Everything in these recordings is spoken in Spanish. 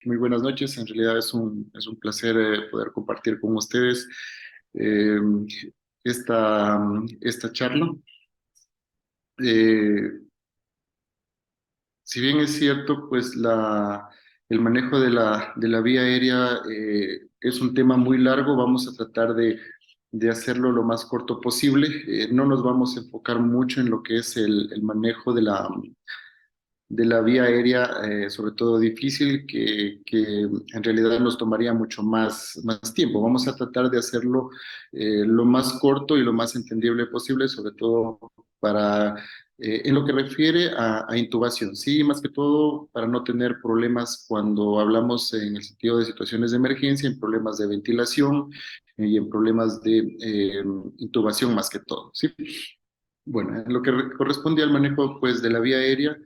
Muy buenas noches. En realidad es un placer poder compartir con ustedes eh, esta charla. Eh, si bien es cierto, pues el manejo de de la vía aérea es un tema muy largo, vamos a tratar de hacerlo lo más corto posible. No nos vamos a enfocar mucho en lo que es el manejo de de la vía aérea, sobre todo difícil, que en realidad nos tomaría mucho más tiempo. Vamos a tratar de hacerlo lo más corto y lo más entendible posible, sobre todo para, en lo que refiere a intubación, sí, más que todo para no tener problemas cuando hablamos en el sentido de situaciones de emergencia, en problemas de ventilación y en problemas de intubación más que todo, ¿sí? Bueno, en lo que corresponde al manejo pues, de la vía aérea,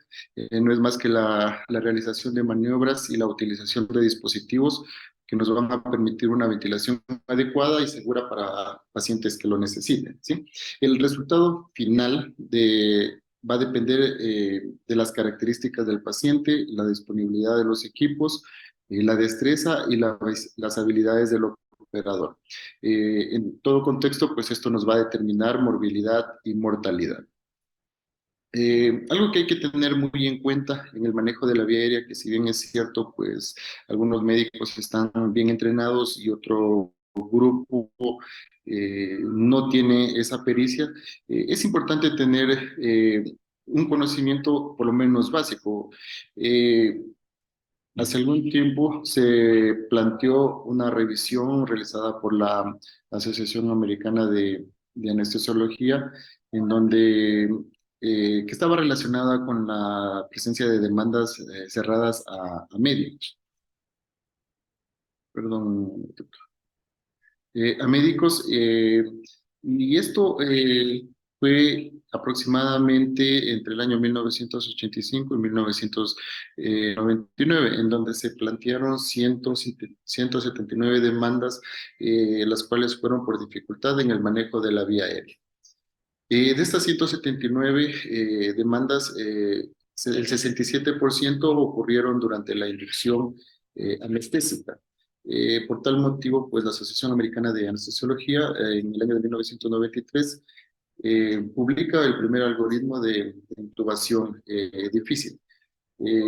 no es más que la realización de maniobras y la utilización de dispositivos que nos van a permitir una ventilación adecuada y segura para pacientes que lo necesiten, ¿sí? El resultado final va a depender de las características del paciente, la disponibilidad de los equipos, la destreza y las habilidades del operador. En todo contexto, pues esto nos va a determinar morbilidad y mortalidad. Algo que hay que tener muy en cuenta en el manejo de la vía aérea, que si bien es cierto, pues algunos médicos están bien entrenados y otro grupo no tiene esa pericia, es importante tener un conocimiento por lo menos básico. Eh, Hace algún tiempo se planteó una revisión realizada por la Asociación Americana de Anestesiología, en donde que estaba relacionada con la presencia de demandas cerradas a médicos, perdón, a médicos, y esto fue aproximadamente entre el año 1985 y 1999, en donde se plantearon 179 demandas, las cuales fueron por dificultad en el manejo de la vía aérea. De estas 179 demandas, el 67% ocurrieron durante la inducción anestésica. Por tal motivo, pues la Asociación Americana de Anestesiología, en el año de 1993, publica el primer algoritmo de intubación difícil. Eh,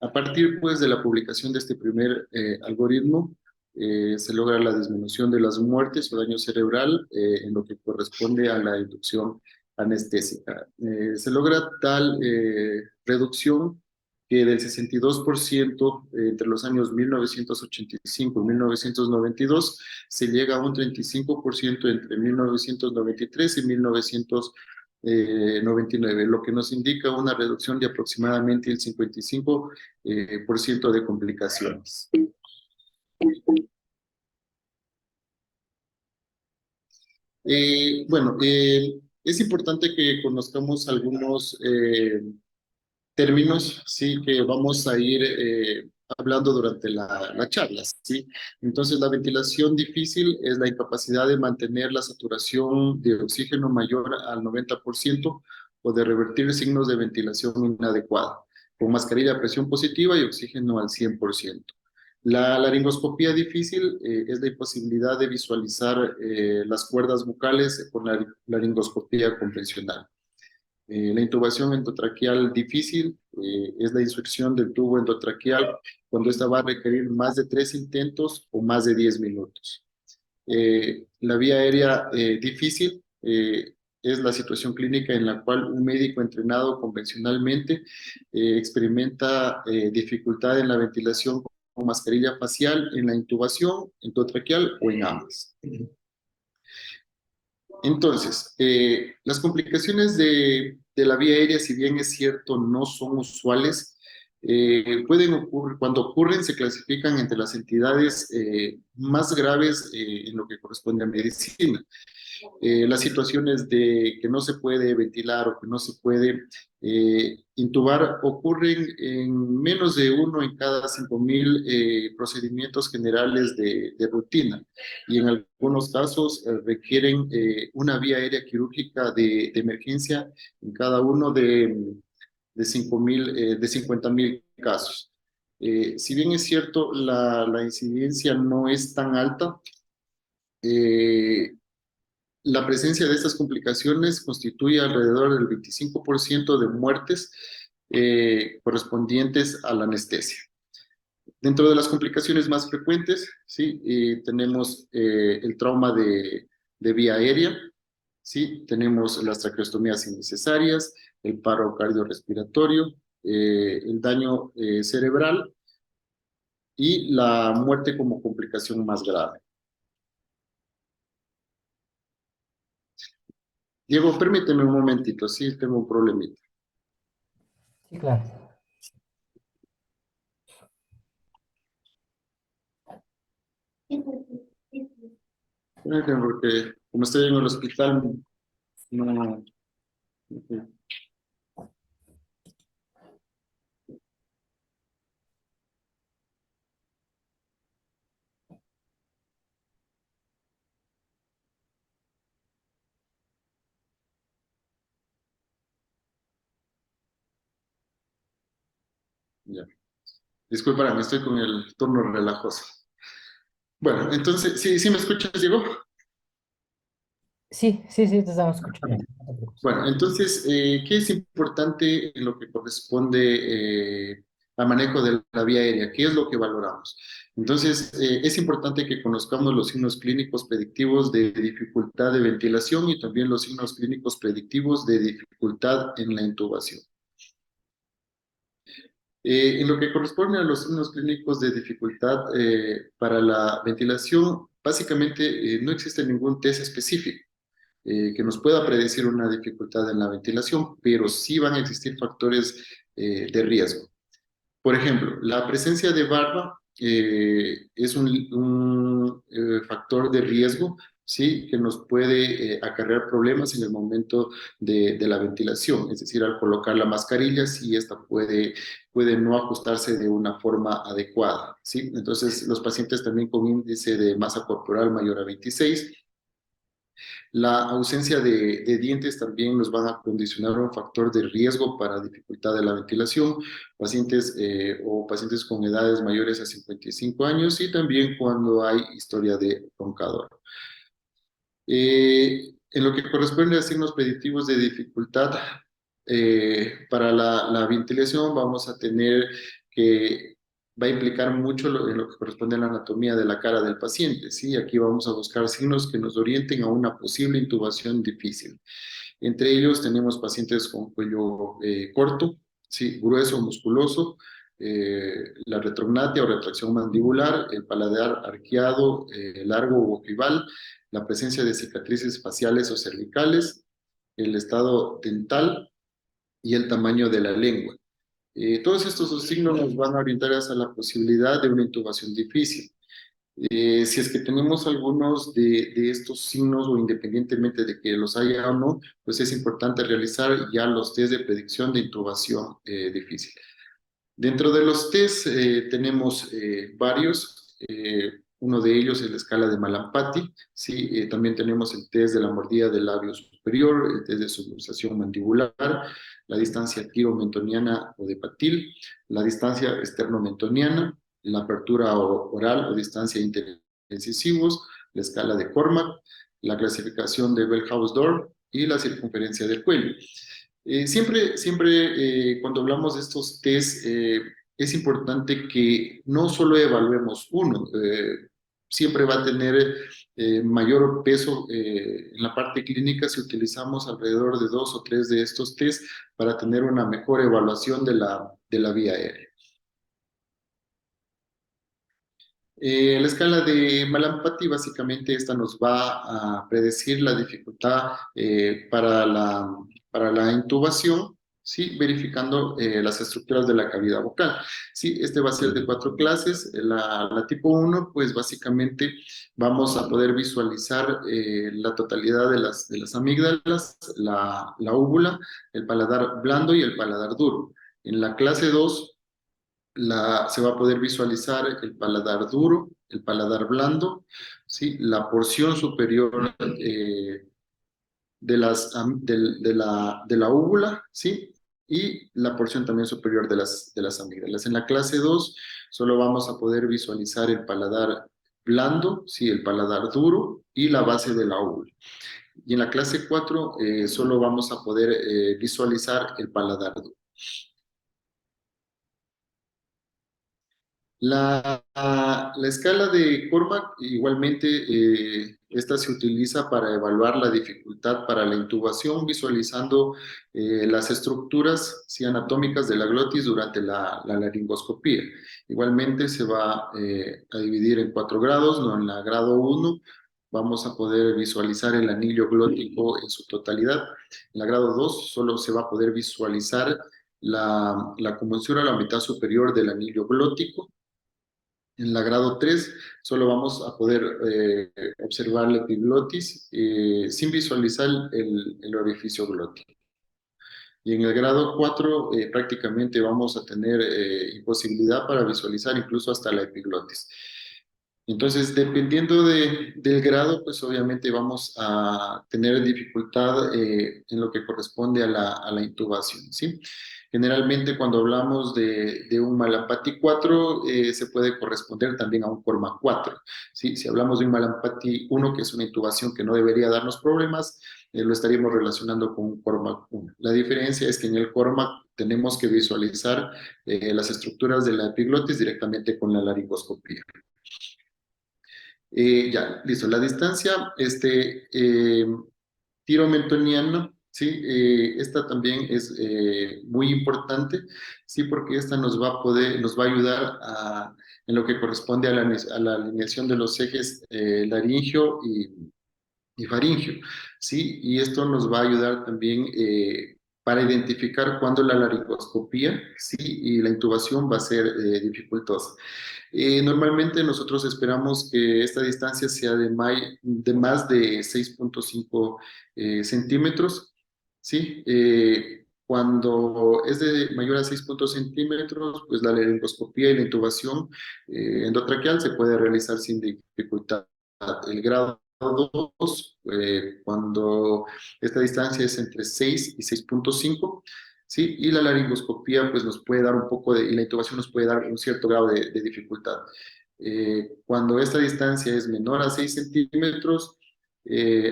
a partir, pues, de la publicación de este primer algoritmo, se logra la disminución de las muertes o daño cerebral en lo que corresponde a la inducción anestésica. Se logra tal reducción que del 62% entre los años 1985 y 1992 se llega a un 35% entre 1993 y 1999, lo que nos indica una reducción de aproximadamente el 55 por ciento de complicaciones. Bueno, es importante que conozcamos algunos términos, sí, que vamos a ir hablando durante la charla, sí. Entonces, la ventilación difícil es la incapacidad de mantener la saturación de oxígeno mayor al 90% o de revertir signos de ventilación inadecuada, con mascarilla a presión positiva y oxígeno al 100%. La laringoscopía difícil es la imposibilidad de visualizar las cuerdas vocales con la laringoscopía convencional. La intubación endotraqueal difícil es la inserción del tubo endotraqueal cuando esta va a requerir más de 3 intentos o más de 10 minutos. La vía aérea difícil es la situación clínica en la cual un médico entrenado convencionalmente experimenta dificultad en la ventilación con mascarilla facial, en la intubación endotraqueal o en ambas. Entonces, las complicaciones de la vía aérea, si bien es cierto, no son usuales, pueden ocurrir, cuando ocurren se clasifican entre las entidades más graves en lo que corresponde a medicina. Las situaciones de que no se puede ventilar o que no se puede intubar ocurren en menos de uno en cada 5.000 procedimientos generales de rutina y en algunos casos requieren una vía aérea quirúrgica de emergencia en cada uno de 50.000 casos. Si bien es cierto, la incidencia no es tan alta, eh, la presencia de estas complicaciones constituye alrededor del 25% de muertes correspondientes a la anestesia. Dentro de las complicaciones más frecuentes, ¿sí? Tenemos el trauma de vía aérea, ¿sí? Tenemos las traqueostomías innecesarias, el paro cardiorrespiratorio, el daño cerebral y la muerte como complicación más grave. Diego, permíteme un momentito, sí, tengo un problemita. Sí, claro. Permíteme porque como estoy en el hospital, no... Ya. Disculpa, estoy con el turno relajoso. Bueno, entonces, ¿sí, sí me escuchas, Diego? Sí, sí, sí, te estamos escuchando. No te preocupes. Bueno, entonces, ¿qué es importante en lo que corresponde al manejo de la vía aérea? ¿Qué es lo que valoramos? Entonces, es importante que conozcamos los signos clínicos predictivos de dificultad de ventilación y también los signos clínicos predictivos de dificultad en la intubación. En lo que corresponde a los signos clínicos de dificultad para la ventilación, básicamente no existe ningún test específico que nos pueda predecir una dificultad en la ventilación, pero sí van a existir factores de riesgo. Por ejemplo, la presencia de barba es un factor de riesgo, ¿sí? Que nos puede acarrear problemas en el momento de la ventilación, es decir, al colocar la mascarilla, si esta puede no ajustarse de una forma adecuada, ¿sí? Entonces, los pacientes también con índice de masa corporal mayor a 26, la ausencia de dientes también nos van a condicionar un factor de riesgo para dificultad de la ventilación, pacientes o pacientes con edades mayores a 55 años y también cuando hay historia de roncador. En lo que corresponde a signos predictivos de dificultad para la ventilación, vamos a tener que va a implicar mucho en lo que corresponde a la anatomía de la cara del paciente, ¿sí? Aquí vamos a buscar signos que nos orienten a una posible intubación difícil. Entre ellos tenemos pacientes con cuello corto, ¿sí? Grueso, musculoso, la retrognatia o retracción mandibular, el paladar arqueado, largo o ojival, la presencia de cicatrices faciales o cervicales, el estado dental y el tamaño de la lengua. Todos estos signos nos van a orientar hacia la posibilidad de una intubación difícil. Si es que tenemos algunos de estos signos o independientemente de que los haya o no, pues es importante realizar ya los test de predicción de intubación difícil. Dentro de los test tenemos varios. Uno de ellos es la escala de Malampati. ¿Sí? También tenemos el test de la mordida del labio superior, el test de subluxación mandibular, la distancia tiro-mentoniana o de Patil, la distancia externo-mentoniana, la apertura oral o distancia interincisivos, la escala de Cormack, la clasificación de Bell-House-Dor y la circunferencia del cuello. Siempre cuando hablamos de estos test, es importante que no solo evaluemos uno, siempre va a tener mayor peso en la parte clínica si utilizamos alrededor de 2 o 3 de estos test para tener una mejor evaluación de la vía aérea. La escala de Malampati, básicamente esta nos va a predecir la dificultad para la intubación, ¿sí? Verificando las estructuras de la cavidad vocal. ¿Sí? Este va a ser de 4 clases. La tipo 1, pues básicamente vamos a poder visualizar la totalidad de las amígdalas, la úvula, el paladar blando y el paladar duro. En la clase 2 se va a poder visualizar el paladar duro, el paladar blando, ¿sí? La porción superior de la úvula, ¿sí? y la porción también superior de las amígdalas. En la clase 2 solo vamos a poder visualizar el paladar blando, sí, el paladar duro y la base de la óvula. Y en la clase 4 solo vamos a poder visualizar el paladar duro. La escala de Cormack igualmente, esta se utiliza para evaluar la dificultad para la intubación, visualizando las estructuras sí, anatómicas de la glotis durante la laringoscopía. Igualmente se va a dividir en 4 grados, no en la grado 1 vamos a poder visualizar el anillo glótico en su totalidad. En la grado 2 solo se va a poder visualizar la convulsión a la mitad superior del anillo glótico. En la grado 3 solo vamos a poder observar la epiglotis sin visualizar el orificio glótico. Y en el grado 4 prácticamente vamos a tener imposibilidad para visualizar incluso hasta la epiglotis. Entonces, dependiendo del grado, pues obviamente vamos a tener dificultad en lo que corresponde a la intubación, ¿sí? Generalmente cuando hablamos de un Malampati 4, se puede corresponder también a un Cormac 4, ¿sí? Si hablamos de un Malampati 1, que es una intubación que no debería darnos problemas, lo estaríamos relacionando con un Cormac 1. La diferencia es que en el Cormac tenemos que visualizar las estructuras de la epiglotis directamente con la laringoscopía. Ya, listo. La distancia, tiro mentoniano, ¿sí? Esta también es muy importante, ¿sí? Porque esta nos va a ayudar en lo que corresponde a la alineación de los ejes laringio y faringio, ¿sí? Y esto nos va a ayudar también para identificar cuándo la laringoscopía, ¿sí? Y la intubación va a ser dificultosa. Normalmente nosotros esperamos que esta distancia sea de más de 6.5 centímetros, ¿sí? Cuando es de mayor a 6 centímetros, pues la laringoscopía y la intubación endotraqueal se puede realizar sin dificultad. El grado 2, cuando esta distancia es entre 6 y 6.5, ¿sí? Y la laringoscopía pues nos puede dar un poco y la intubación nos puede dar un cierto grado de dificultad. Cuando esta distancia es menor a 6 centímetros,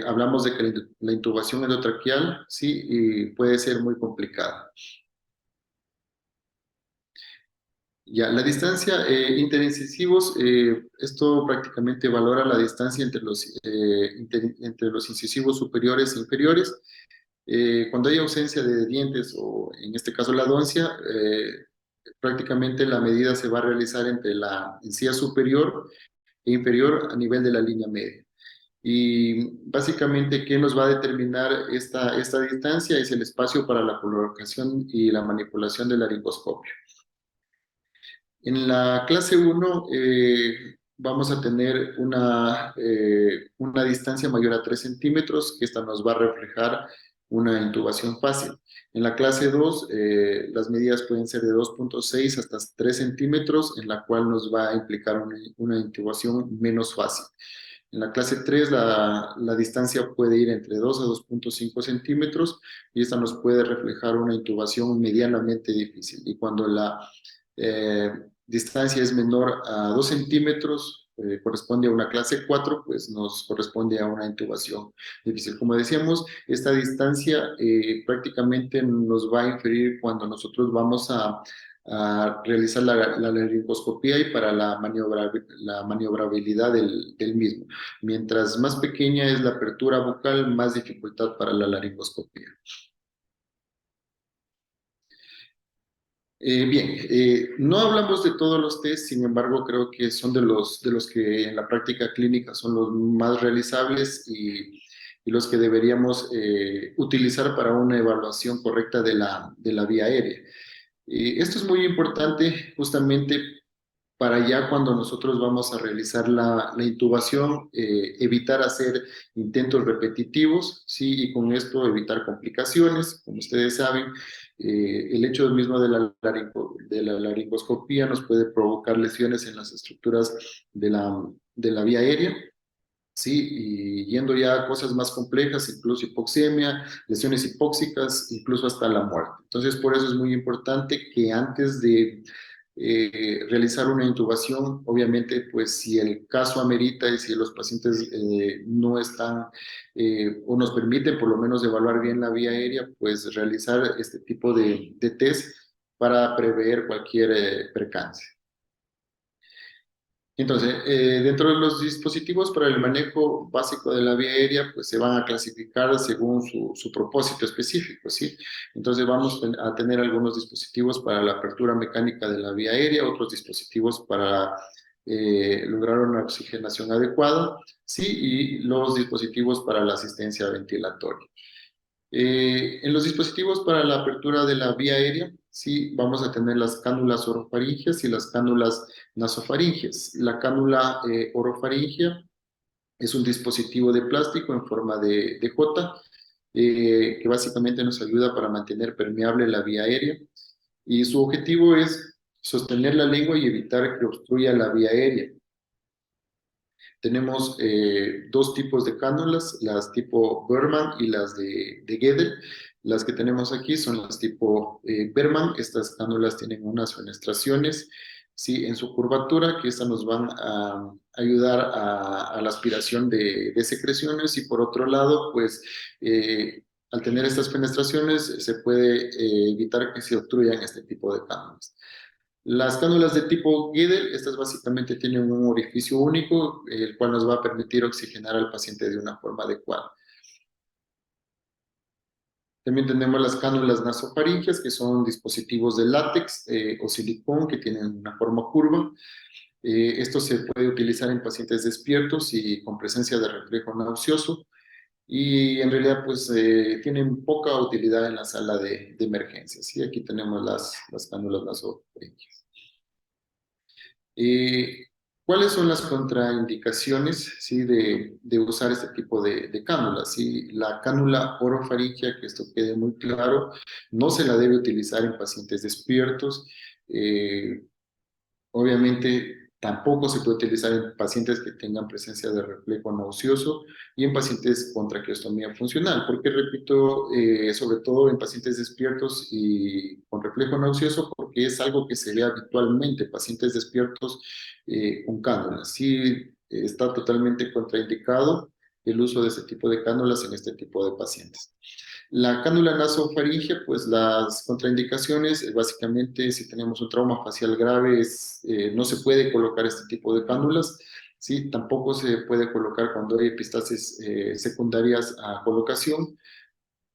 hablamos de que la intubación endotraqueal, ¿sí? Y puede ser muy complicada. Ya, la distancia interincisivos, esto prácticamente valora la distancia entre los incisivos superiores e inferiores. Cuando hay ausencia de dientes o en este caso la doncia, prácticamente la medida se va a realizar entre la encía superior e inferior a nivel de la línea media. Y básicamente, ¿qué nos va a determinar esta distancia? Es el espacio para la colocación y la manipulación del laringoscopio. En la clase 1 vamos a tener una distancia mayor a 3 centímetros, que esta nos va a reflejar una intubación fácil. En la clase 2, las medidas pueden ser de 2.6 hasta 3 centímetros, en la cual nos va a implicar una intubación menos fácil. En la clase 3, la distancia puede ir entre 2 a 2.5 centímetros y esta nos puede reflejar una intubación medianamente difícil. Y cuando la eh, distancia es menor a 2 centímetros, corresponde a una clase 4, pues nos corresponde a una intubación difícil. Como decíamos, esta distancia prácticamente nos va a inferir cuando nosotros vamos a realizar la laringoscopía y para la maniobrabilidad del mismo. Mientras más pequeña es la apertura bucal, más dificultad para la laringoscopía. Bien, no hablamos de todos los test, sin embargo, creo que son de los que en la práctica clínica son los más realizables y los que deberíamos utilizar para una evaluación correcta de la vía aérea. Esto es muy importante justamente para ya cuando nosotros vamos a realizar la intubación, evitar hacer intentos repetitivos, ¿sí? Y con esto evitar complicaciones. Como ustedes saben, el hecho mismo de la laringoscopía nos puede provocar lesiones en las estructuras de la vía aérea. ¿sí? Y yendo ya a cosas más complejas, incluso hipoxemia, lesiones hipóxicas, incluso hasta la muerte. Entonces, por eso es muy importante que antes de realizar una intubación, obviamente, pues si el caso amerita y si los pacientes no están o nos permiten por lo menos evaluar bien la vía aérea, pues realizar este tipo de test para prever cualquier percance. Entonces, dentro de los dispositivos para el manejo básico de la vía aérea, pues se van a clasificar según su propósito específico, ¿sí? Entonces vamos a tener algunos dispositivos para la apertura mecánica de la vía aérea, otros dispositivos para lograr una oxigenación adecuada, ¿sí? Y los dispositivos para la asistencia ventilatoria. En los dispositivos para la apertura de la vía aérea, sí, vamos a tener las cánulas orofaringeas y las cánulas nasofaringeas. La cánula orofaringea es un dispositivo de plástico en forma de J, que básicamente nos ayuda para mantener permeable la vía aérea. Y su objetivo es sostener la lengua y evitar que obstruya la vía aérea. Tenemos dos tipos de cánulas, las tipo Berman y las de Gödel. Las que tenemos aquí son las tipo Berman. Estas cánulas tienen unas fenestraciones, ¿sí? En su curvatura, que estas nos van a ayudar a la aspiración de secreciones. Y por otro lado, pues al tener estas fenestraciones se puede evitar que se obstruyan este tipo de cánulas. Las cánulas de tipo Gödel, estas básicamente tienen un orificio único, el cual nos va a permitir oxigenar al paciente de una forma adecuada. También tenemos las cánulas nasofaringeas, que son dispositivos de látex o silicón que tienen una forma curva. Esto se puede utilizar en pacientes despiertos y con presencia de reflejo nauseoso. Y en realidad, pues, tienen poca utilidad en la sala de emergencias. Y aquí tenemos las cánulas nasofaringeas. ¿Cuáles son las contraindicaciones, sí, de usar este tipo de cánulas? ¿Sí? La cánula orofaringia, que esto quede muy claro, no se la debe utilizar en pacientes despiertos. Eh, Obviamente, tampoco se puede utilizar en pacientes que tengan presencia de reflejo nauseoso y en pacientes con traqueostomía funcional, porque repito, sobre todo en pacientes despiertos y con reflejo nauseoso, porque es algo que se ve habitualmente, pacientes despiertos con cánulas. Sí, está totalmente contraindicado el uso de este tipo de cánulas en este tipo de pacientes. La cánula nasofaringea, pues las contraindicaciones, básicamente si tenemos un trauma facial grave, no se puede colocar este tipo de cánulas, ¿sí? Tampoco se puede colocar cuando hay epistasis secundarias a colocación.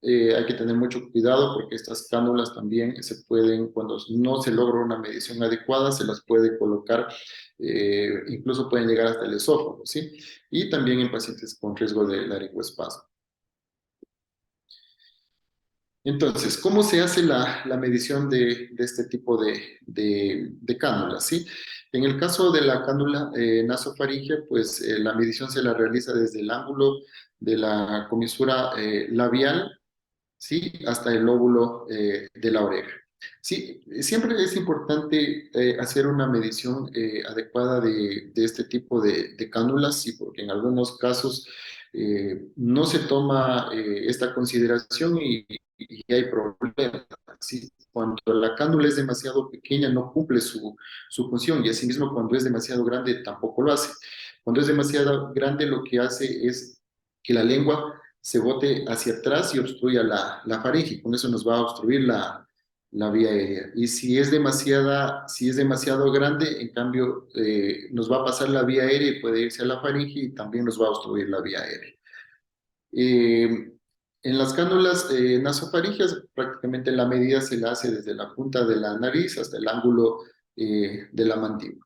Hay que tener mucho cuidado porque estas cánulas también se pueden, cuando no se logra una medición adecuada, se las puede colocar, incluso pueden llegar hasta el esófago, ¿sí? Y también en pacientes con riesgo de laringoespasmo. Entonces, ¿cómo se hace la medición de este tipo de cánulas? ¿Sí? En el caso de la cánula nasofaringea, pues la medición se la realiza desde el ángulo de la comisura labial, ¿sí? Hasta el lóbulo de la oreja. Sí, siempre es importante hacer una medición adecuada de este tipo de cánulas, sí, porque en algunos casos no se toma esta consideración y hay problemas. ¿Sí? Cuando la cánula es demasiado pequeña no cumple su función y asimismo cuando es demasiado grande tampoco lo hace. Cuando es demasiado grande lo que hace es que la lengua se bote hacia atrás y obstruya la faringe. Con eso nos va a obstruir la vía aérea. Y si es demasiado grande, en cambio, nos va a pasar la vía aérea y puede irse a la faringe y también nos va a obstruir la vía aérea. En las cánulas nasofaringeas, prácticamente la medida se la hace desde la punta de la nariz hasta el ángulo de la mandíbula.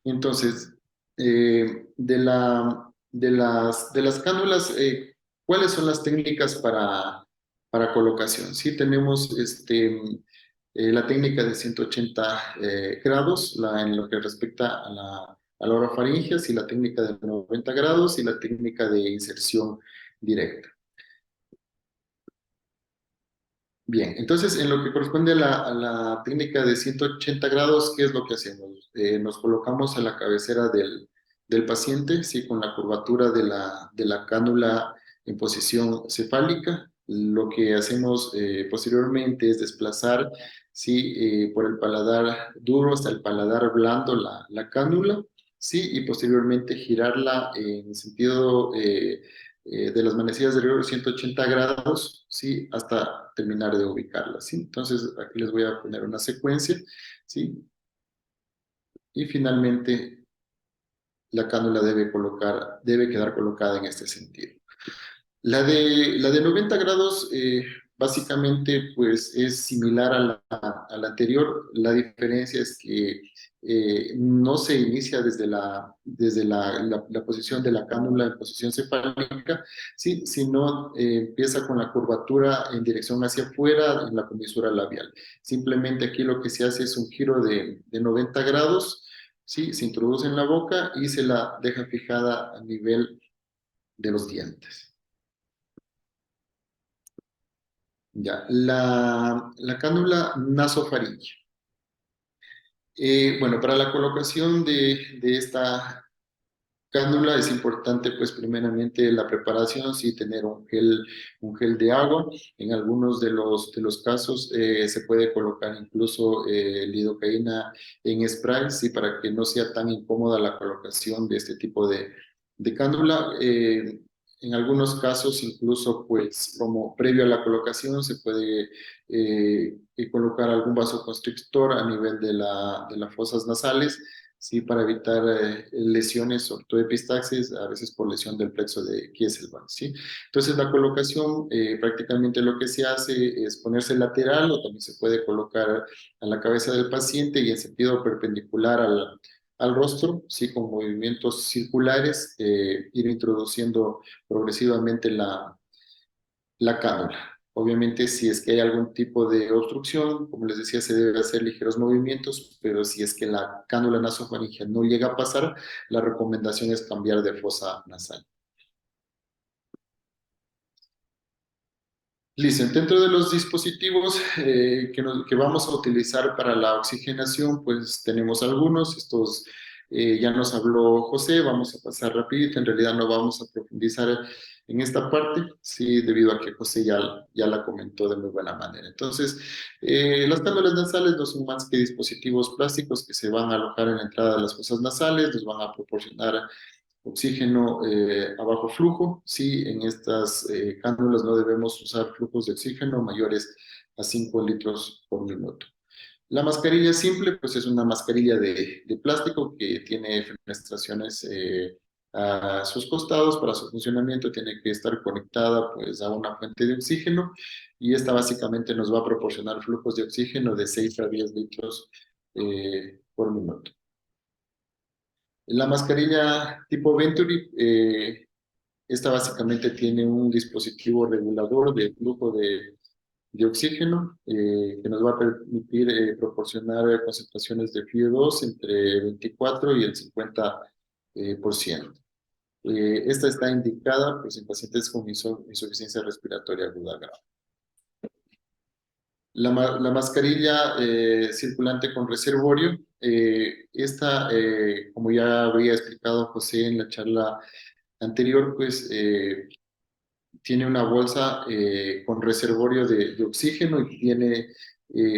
Entonces, de las cánulas, ¿cuáles son las técnicas para colocación? Sí, tenemos la técnica de 180 grados en lo que respecta a la orofaringe, y la técnica de 90 grados y la técnica de inserción directa. Bien, entonces en lo que corresponde a la técnica de 180 grados, ¿qué es lo que hacemos? Nos colocamos a la cabecera del paciente, ¿sí? Con la curvatura de la cánula en posición cefálica. Lo que hacemos posteriormente es desplazar, ¿sí? Por el paladar duro hasta el paladar blando la cánula, ¿sí? Y posteriormente girarla en sentido de las manecillas de rigor 180 grados, ¿sí? Hasta terminar de ubicarla, ¿sí? Entonces, aquí les voy a poner una secuencia, ¿sí? Y finalmente, la cánula debe quedar colocada en este sentido. La de 90 grados básicamente pues es similar a la anterior. La diferencia es que no se inicia desde la posición de la cánula en posición cefálica, ¿sí? Sino empieza con la curvatura en dirección hacia afuera en la comisura labial. Simplemente aquí lo que se hace es un giro de 90 grados, ¿sí? Se introduce en la boca y se la deja fijada a nivel de los dientes. Ya, la cánula nasofaríngea. Bueno, para la colocación de esta cánula es importante, pues, primeramente la preparación, sí, tener un gel de agua. En algunos de los casos se puede colocar incluso lidocaína en spray, sí, para que no sea tan incómoda la colocación de este tipo de cánula. En algunos casos, incluso, pues, como previo a la colocación, se puede colocar algún vasoconstrictor a nivel de las fosas nasales, sí, para evitar lesiones, sobre todo epistaxis, a veces por lesión del plexo de Kieselbach, ¿sí? Entonces, la colocación, prácticamente lo que se hace es ponerse lateral o también se puede colocar a la cabeza del paciente y en sentido perpendicular al rostro, ¿sí? Con movimientos circulares, ir introduciendo progresivamente la cánula. Obviamente, si es que hay algún tipo de obstrucción, como les decía, se debe hacer ligeros movimientos, pero si es que la cánula nasofaringea no llega a pasar, la recomendación es cambiar de fosa nasal. Listo, dentro de los dispositivos que vamos a utilizar para la oxigenación, pues tenemos algunos, estos ya nos habló José, vamos a pasar rapidito, en realidad no vamos a profundizar en esta parte, sí, debido a que José ya la comentó de muy buena manera. Entonces, las cánulas nasales no son más que dispositivos plásticos que se van a alojar en la entrada de las fosas nasales, nos van a proporcionar oxígeno a bajo flujo. Sí, en estas cánulas no debemos usar flujos de oxígeno mayores a 5 litros por minuto. La mascarilla simple, pues es una mascarilla de plástico que tiene fenestraciones a sus costados. Para su funcionamiento tiene que estar conectada pues a una fuente de oxígeno y esta básicamente nos va a proporcionar flujos de oxígeno de 6 a 10 litros por minuto. La mascarilla tipo Venturi, esta básicamente tiene un dispositivo regulador de flujo de oxígeno que nos va a permitir proporcionar concentraciones de FIO2 entre 24 y el 50%. Esta está indicada pues, en pacientes con insuficiencia respiratoria aguda grave. La mascarilla circulante con reservorio, esta, como ya había explicado José en la charla anterior, pues tiene una bolsa con reservorio de oxígeno y tiene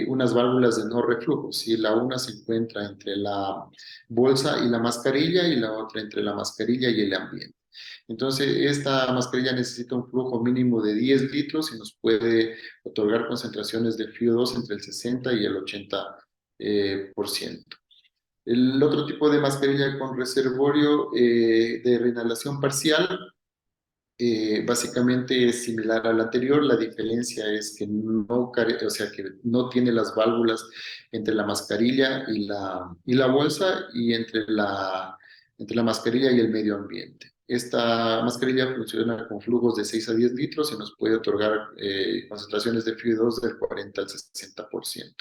unas válvulas de no reflujo. Si la una se encuentra entre la bolsa y la mascarilla y la otra entre la mascarilla y el ambiente. Entonces, esta mascarilla necesita un flujo mínimo de 10 litros y nos puede otorgar concentraciones de FIO2 entre el 60 y el 80%. El otro tipo de mascarilla con reservorio de reinhalación parcial básicamente es similar al anterior. La diferencia es que o sea, que no tiene las válvulas entre la mascarilla y la bolsa y entre la mascarilla y el medio ambiente. Esta mascarilla funciona con flujos de 6 a 10 litros y nos puede otorgar concentraciones de FIO2 del 40 al 60%.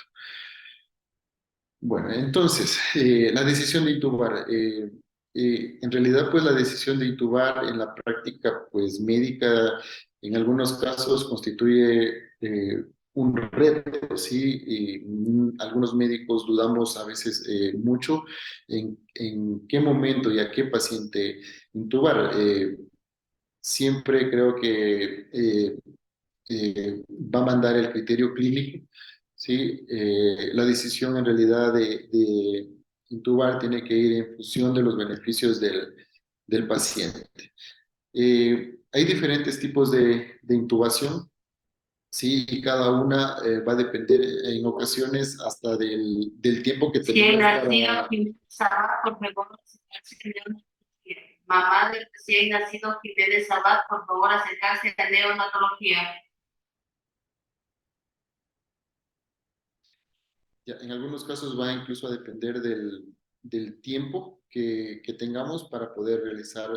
Bueno, entonces, la decisión de intubar. En realidad, pues la decisión de intubar en la práctica, pues médica, en algunos casos constituye un reto, ¿sí? Y, algunos médicos dudamos a veces mucho en qué momento y a qué paciente intubar. Siempre creo que va a mandar el criterio clínico, ¿sí? La decisión en realidad de intubar tiene que ir en función de los beneficios del paciente. Hay diferentes tipos de intubación, ¿sí? Y cada una va a depender en ocasiones hasta del tiempo que Recién tenemos nacido para... Jiménez Abad, por favor, acercarse a neonatología. Mamá del recién nacido Jiménez Abad, por favor, acercarse a neonatología. Ya, en algunos casos va incluso a depender del tiempo que tengamos para poder realizar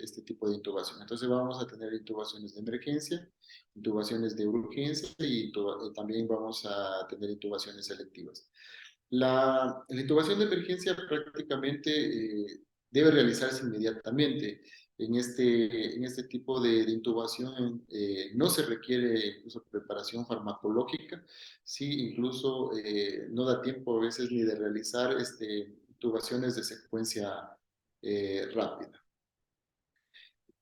este tipo de intubación. Entonces vamos a tener intubaciones de emergencia, intubaciones de urgencia y también vamos a tener intubaciones selectivas. La intubación de emergencia prácticamente debe realizarse inmediatamente. En este tipo de intubación no se requiere incluso preparación farmacológica, sí, incluso no da tiempo a veces ni de realizar intubaciones de secuencia rápida.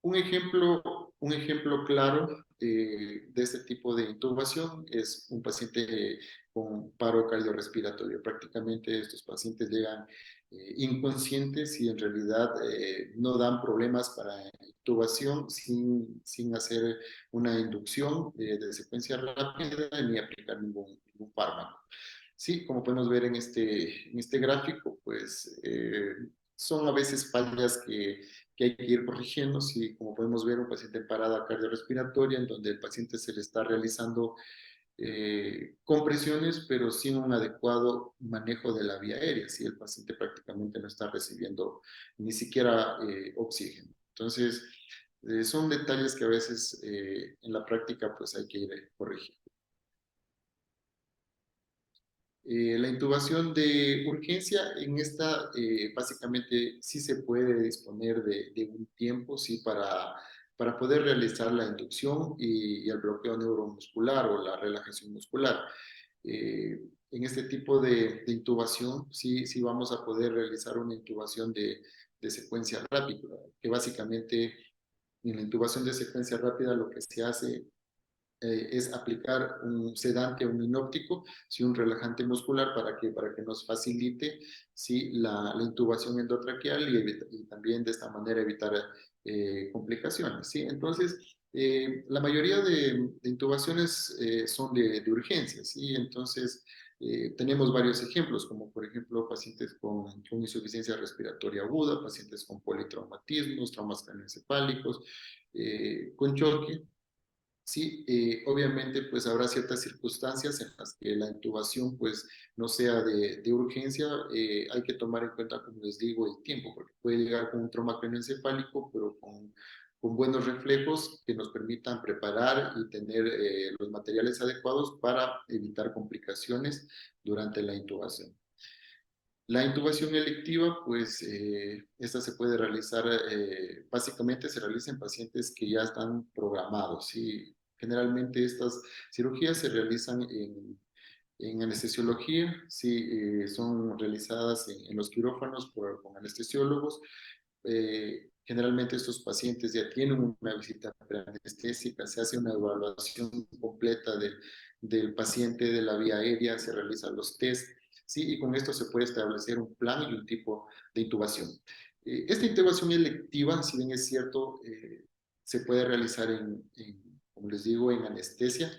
Un ejemplo claro de este tipo de intubación es un paciente con paro cardiorrespiratorio. Prácticamente estos pacientes llegan inconscientes y en realidad no dan problemas para intubación sin hacer una inducción de secuencia rápida ni aplicar ningún fármaco. Sí, como podemos ver en este gráfico, pues son a veces fallas que hay que ir corrigiendo. Sí, como podemos ver, un paciente en parada cardiorrespiratoria, en donde el paciente se le está realizando compresiones, pero sin un adecuado manejo de la vía aérea. Si el paciente prácticamente no está recibiendo ni siquiera oxígeno. Entonces, son detalles que a veces en la práctica pues hay que ir corrigiendo. La intubación de urgencia, en esta básicamente sí se puede disponer de un tiempo, sí, para poder realizar la inducción y el bloqueo neuromuscular o la relajación muscular. En este tipo de intubación, sí vamos a poder realizar una intubación de secuencia rápida, que básicamente en la intubación de secuencia rápida lo que se hace es aplicar un sedante, un inóptico, sí, un relajante muscular para que nos facilite, sí, la intubación endotraqueal y también de esta manera evitar complicaciones. ¿Sí? Entonces, la mayoría de intubaciones son de urgencia. ¿Sí? Entonces, tenemos varios ejemplos, como por ejemplo pacientes con insuficiencia respiratoria aguda, pacientes con politraumatismos, traumas craneoencefálicos, con choque. Sí, obviamente pues habrá ciertas circunstancias en las que la intubación pues no sea de urgencia. Hay que tomar en cuenta, como les digo, el tiempo, porque puede llegar con un trauma craneoencefálico, pero con buenos reflejos que nos permitan preparar y tener los materiales adecuados para evitar complicaciones durante la intubación. La intubación electiva, pues esta se puede realizar, básicamente se realiza en pacientes que ya están programados. ¿Sí? Generalmente estas cirugías se realizan en anestesiología, ¿sí? Son realizadas en los quirófanos con anestesiólogos. Generalmente estos pacientes ya tienen una visita preanestésica, se hace una evaluación completa del paciente de la vía aérea, se realizan los test, ¿sí? Y con esto se puede establecer un plan y un tipo de intubación. Esta intubación electiva, si bien es cierto, se puede realizar como les digo, en anestesia.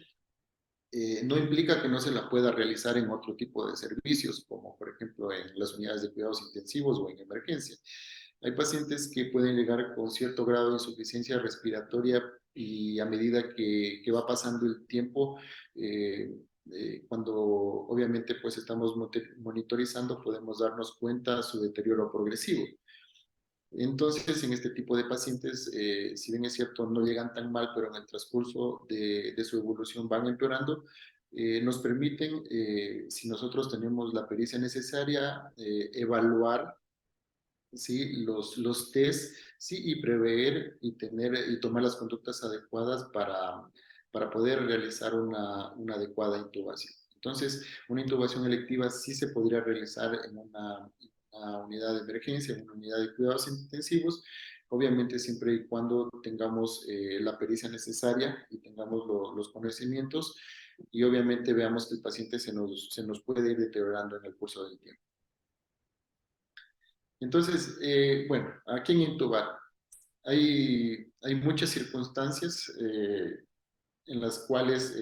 No implica que no se la pueda realizar en otro tipo de servicios, como por ejemplo en las unidades de cuidados intensivos o en emergencia. Hay pacientes que pueden llegar con cierto grado de insuficiencia respiratoria y a medida que va pasando el tiempo, cuando obviamente pues estamos monitorizando, podemos darnos cuenta de su deterioro progresivo. Entonces, en este tipo de pacientes, si bien es cierto, no llegan tan mal, pero en el transcurso de su evolución van empeorando, nos permiten, si nosotros tenemos la pericia necesaria, evaluar, ¿sí? los test, ¿sí? Y prever y tomar las conductas adecuadas para poder realizar una adecuada intubación. Entonces, una intubación electiva sí se podría realizar en una unidad de emergencia, en una unidad de cuidados intensivos, obviamente siempre y cuando tengamos la pericia necesaria y tengamos los conocimientos y obviamente veamos que el paciente se nos puede ir deteriorando en el curso del tiempo. Entonces, bueno, ¿a quién intubar? Hay muchas circunstancias en las cuales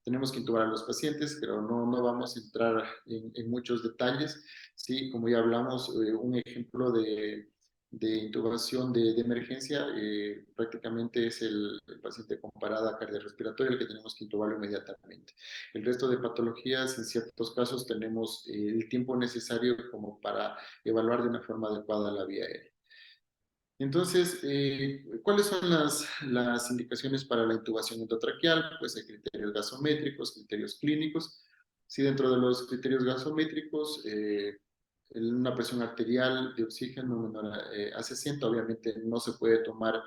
tenemos que intubar a los pacientes, pero no vamos a entrar en muchos detalles. Sí, como ya hablamos, un ejemplo de intubación de emergencia prácticamente es el paciente con parada cardiorrespiratoria, el que tenemos que intubarlo inmediatamente. El resto de patologías, en ciertos casos, tenemos el tiempo necesario como para evaluar de una forma adecuada la vía aérea. Entonces, ¿cuáles son las indicaciones para la intubación endotraqueal? Pues hay criterios gasométricos, criterios clínicos. Si dentro de los criterios gasométricos, una presión arterial de oxígeno menor a 60, obviamente no se puede tomar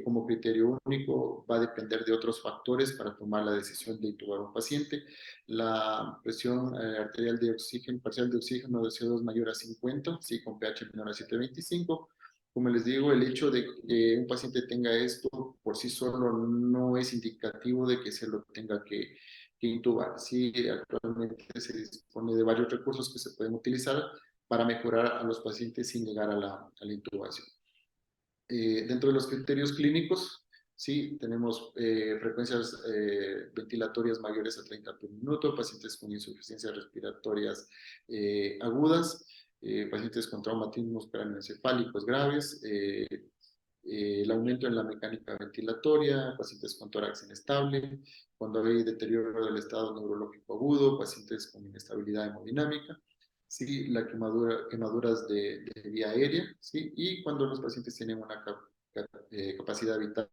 como criterio único, va a depender de otros factores para tomar la decisión de intubar a un paciente. La presión arterial de oxígeno, parcial de oxígeno de CO2 mayor a 50, sí, con pH menor a 7,25. Como les digo, el hecho de que un paciente tenga esto por sí solo no es indicativo de que se lo tenga que intubar. Sí, actualmente se dispone de varios recursos que se pueden utilizar para mejorar a los pacientes sin llegar a la intubación. Dentro de los criterios clínicos, sí, tenemos frecuencias ventilatorias mayores a 30 por minuto, pacientes con insuficiencias respiratorias agudas, pacientes con traumatismos cráneoencefálicos graves, el aumento en la mecánica ventilatoria, pacientes con tórax inestable, cuando hay deterioro del estado neurológico agudo, pacientes con inestabilidad hemodinámica, ¿sí? Quemaduras de vía aérea, ¿sí? Y cuando los pacientes tienen una capacidad vital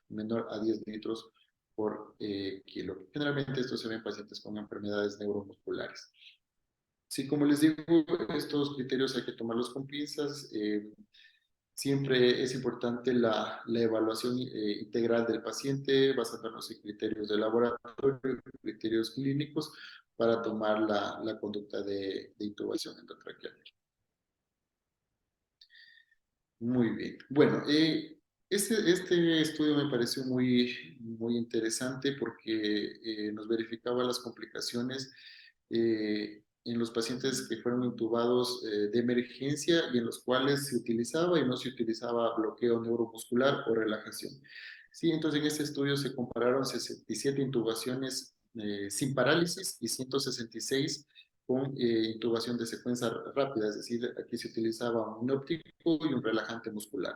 menor a 10 litros por kilo. Generalmente esto se ve en pacientes con enfermedades neuromusculares. Sí, como les digo, estos criterios hay que tomarlos con pinzas. Siempre es importante la evaluación integral del paciente, basándonos en criterios de laboratorio, criterios clínicos, para tomar la conducta de intubación endotraqueal. Muy bien. Bueno, este estudio me pareció muy interesante porque nos verificaba las complicaciones en los pacientes que fueron intubados de emergencia y en los cuales se utilizaba y no se utilizaba bloqueo neuromuscular o relajación. Sí, entonces en este estudio se compararon 67 intubaciones sin parálisis y 166 con intubación de secuencia rápida, es decir, aquí se utilizaba un óptico y un relajante muscular.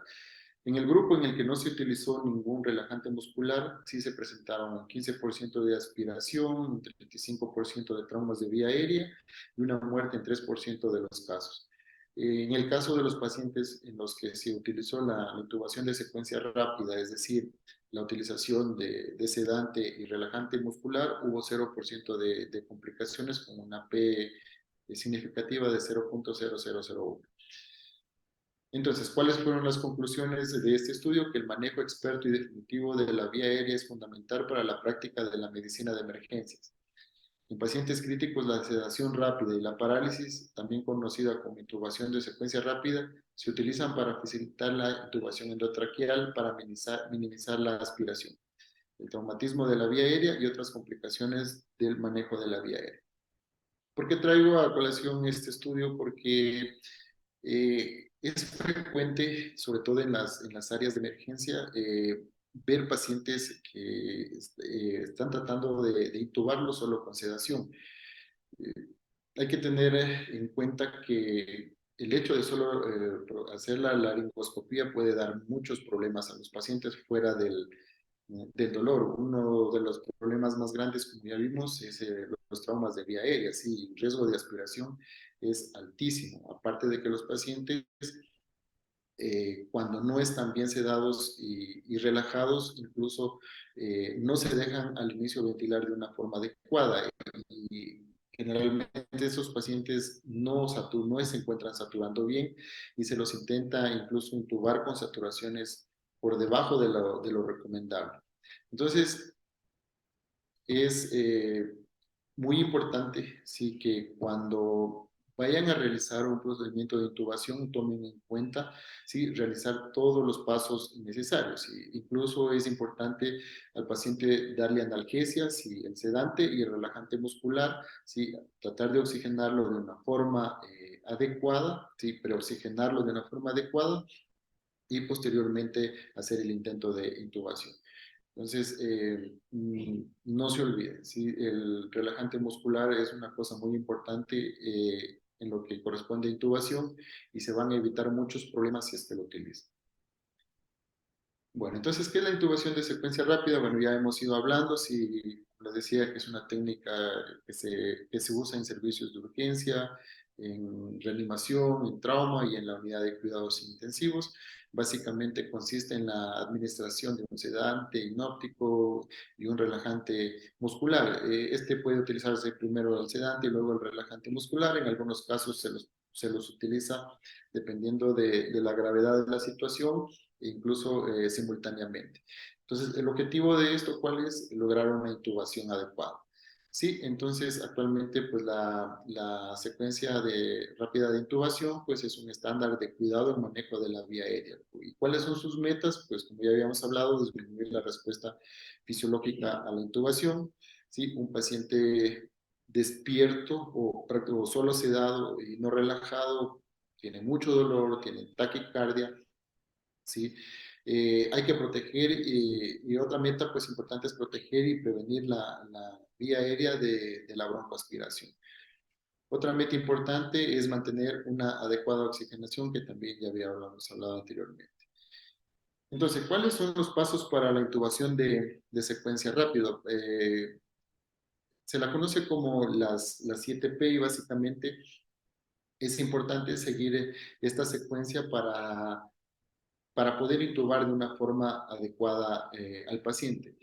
En el grupo en el que no se utilizó ningún relajante muscular, sí se presentaron un 15% de aspiración, un 35% de traumas de vía aérea y una muerte en 3% de los casos. En el caso de los pacientes en los que se utilizó la intubación de secuencia rápida, es decir, la utilización de sedante y relajante muscular, hubo 0% de complicaciones con una P significativa de 0.0001. Entonces, ¿cuáles fueron las conclusiones de este estudio? Que el manejo experto y definitivo de la vía aérea es fundamental para la práctica de la medicina de emergencias. En pacientes críticos, la sedación rápida y la parálisis, también conocida como intubación de secuencia rápida, se utilizan para facilitar la intubación endotraqueal para minimizar la aspiración, el traumatismo de la vía aérea y otras complicaciones del manejo de la vía aérea. ¿Por qué traigo a colación este estudio? Porque es frecuente, sobre todo en las áreas de emergencia, ver pacientes que están tratando de intubarlo solo con sedación. Hay que tener en cuenta que el hecho de solo hacer la laringoscopía puede dar muchos problemas a los pacientes fuera del dolor. Uno de los problemas más grandes, como ya vimos, es los traumas de vía aérea. Sí, el riesgo de aspiración es altísimo. Aparte de que los pacientes, cuando no están bien sedados y relajados, incluso no se dejan al inicio ventilar de una forma adecuada. Y generalmente esos pacientes no se encuentran saturando bien y se los intenta incluso intubar con saturaciones por debajo de lo recomendable. Entonces, es muy importante, sí, que cuando vayan a realizar un procedimiento de intubación, tomen en cuenta, sí, realizar todos los pasos necesarios. Incluso es importante al paciente darle analgesias, y el sedante y el relajante muscular, sí, tratar de oxigenarlo de una forma adecuada, sí, preoxigenarlo de una forma adecuada y posteriormente hacer el intento de intubación. Entonces, no se olviden, ¿sí? El relajante muscular es una cosa muy importante en lo que corresponde a intubación y se van a evitar muchos problemas si es que lo utilizan. Bueno, entonces, ¿qué es la intubación de secuencia rápida? Bueno, ya hemos ido hablando, si les decía que es una técnica que se usa en servicios de urgencia, en reanimación, en trauma y en la unidad de cuidados intensivos. Básicamente consiste en la administración de un sedante hipnótico y un relajante muscular. Este puede utilizarse primero el sedante y luego el relajante muscular. En algunos casos se los utiliza dependiendo de la gravedad de la situación e incluso simultáneamente. Entonces, el objetivo de esto, ¿cuál es? Lograr una intubación adecuada. Sí, entonces actualmente pues la secuencia rápida de intubación pues es un estándar de cuidado y manejo de la vía aérea. ¿Y cuáles son sus metas? Pues como ya habíamos hablado, disminuir la respuesta fisiológica a la intubación. ¿Sí? Un paciente despierto o solo sedado y no relajado tiene mucho dolor, tiene taquicardia, ¿sí? Hay que proteger y otra meta pues importante es proteger y prevenir la vía aérea de la broncoaspiración. Otra meta importante es mantener una adecuada oxigenación que también ya habíamos hablado anteriormente. Entonces, ¿cuáles son los pasos para la intubación de secuencia rápido? Se la conoce como las 7P y básicamente es importante seguir esta secuencia para poder intubar de una forma adecuada al paciente.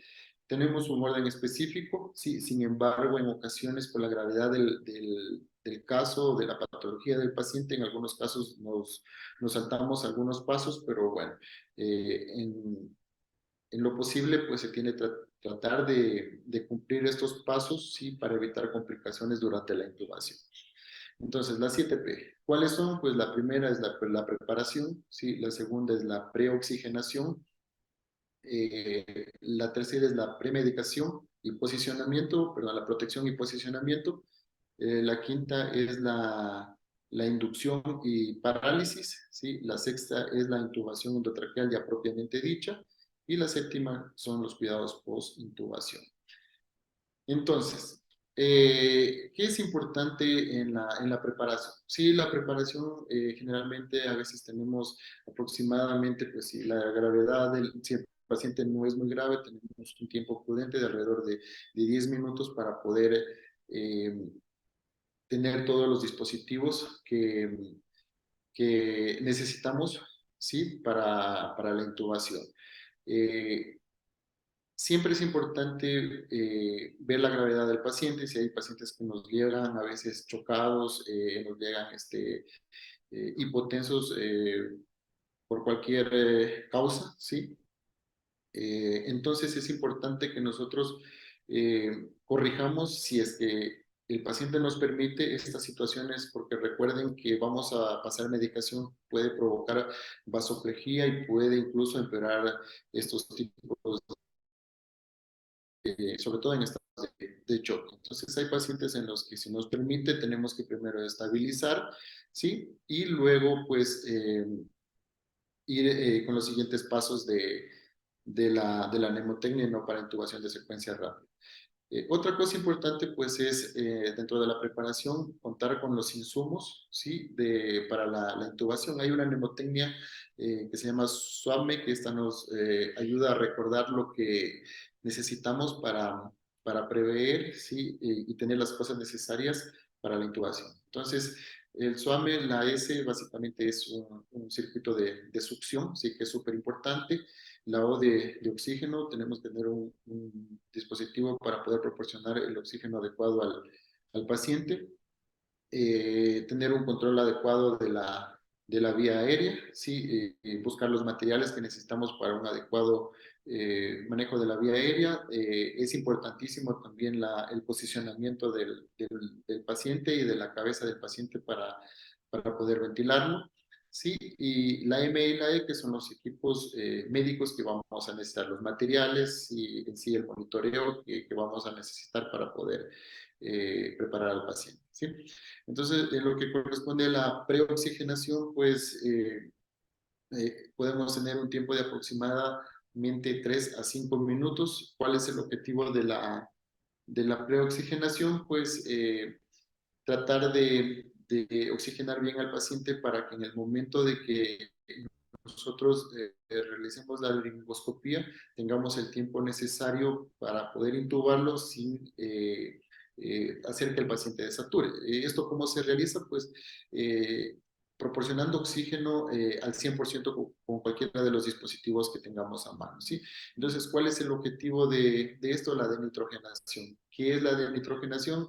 Tenemos un orden específico, sí, sin embargo, en ocasiones por la gravedad del caso, de la patología del paciente, en algunos casos nos saltamos algunos pasos, pero bueno, en lo posible, pues se tiene que tratar de cumplir estos pasos, sí, para evitar complicaciones durante la intubación. Entonces, las 7P, ¿cuáles son? Pues la primera es la preparación, ¿sí? La segunda es la preoxigenación, la tercera es la premedicación y posicionamiento, perdón, la protección y posicionamiento, la quinta es la inducción y parálisis, ¿sí? La sexta es la intubación endotraqueal ya propiamente dicha, y la séptima son los cuidados post-intubación. Entonces, ¿qué es importante en la preparación? Sí, la preparación generalmente a veces tenemos aproximadamente, pues si la gravedad si el paciente no es muy grave, tenemos un tiempo prudente de alrededor de 10 minutos para poder tener todos los dispositivos que necesitamos, ¿sí? Para la intubación. Siempre es importante ver la gravedad del paciente. Si hay pacientes que nos llegan a veces chocados, nos llegan hipotensos por cualquier causa, ¿sí? Entonces es importante que nosotros corrijamos si es que el paciente nos permite estas situaciones, porque recuerden que vamos a pasar medicación, puede provocar vasoplejía y puede incluso empeorar estos tipos, sobre todo en estados de choque. Entonces hay pacientes en los que si nos permite tenemos que primero estabilizar, ¿sí? Y luego pues ir con los siguientes pasos de la mnemotecnia, no para intubación de secuencia rápida. Otra cosa importante pues es dentro de la preparación contar con los insumos, ¿sí? Para la intubación. Hay una mnemotecnia que se llama SWAME, que esta nos ayuda a recordar lo que necesitamos para prever, ¿sí? Y tener las cosas necesarias para la intubación. Entonces, el SWAME, la S, básicamente es un circuito de succión, sí, que es súper importante. La O de oxígeno, tenemos que tener un dispositivo para poder proporcionar el oxígeno adecuado al paciente. Tener un control adecuado de la vía aérea, ¿sí? Buscar los materiales que necesitamos para un adecuado manejo de la vía aérea. Es importantísimo también el posicionamiento del paciente y de la cabeza del paciente para poder ventilarlo. Sí, y la M y la E, que son los equipos médicos que vamos a necesitar, los materiales y en sí el monitoreo que vamos a necesitar para poder preparar al paciente. ¿Sí? Entonces, en lo que corresponde a la preoxigenación, pues podemos tener un tiempo de aproximadamente 3 a 5 minutos. ¿Cuál es el objetivo de la preoxigenación? Pues tratar de oxigenar bien al paciente para que en el momento de que nosotros realicemos la laringoscopía tengamos el tiempo necesario para poder intubarlo sin hacer que el paciente desature. ¿Esto cómo se realiza? Pues proporcionando oxígeno al 100% con cualquiera de los dispositivos que tengamos a mano, ¿sí? Entonces, ¿cuál es el objetivo de esto? La denitrogenación. ¿Qué es la denitrogenación?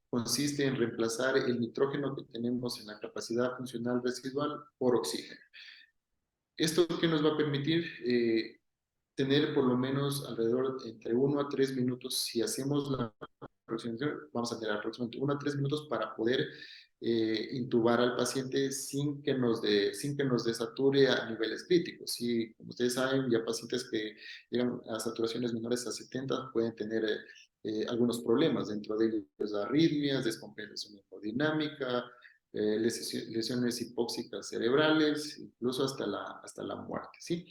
Consiste en reemplazar el nitrógeno que tenemos en la capacidad funcional residual por oxígeno. ¿Esto qué nos va a permitir? Tener por lo menos alrededor entre 1 a 3 minutos, si hacemos la aproximación, vamos a tener aproximadamente 1 a 3 minutos para poder intubar al paciente sin que nos desature a niveles críticos. Y como ustedes saben, ya pacientes que llegan a saturaciones menores a 70 pueden tener algunos problemas, dentro de ellos arritmias, descompensación hemodinámica, lesiones hipóxicas cerebrales, incluso hasta la muerte, ¿sí?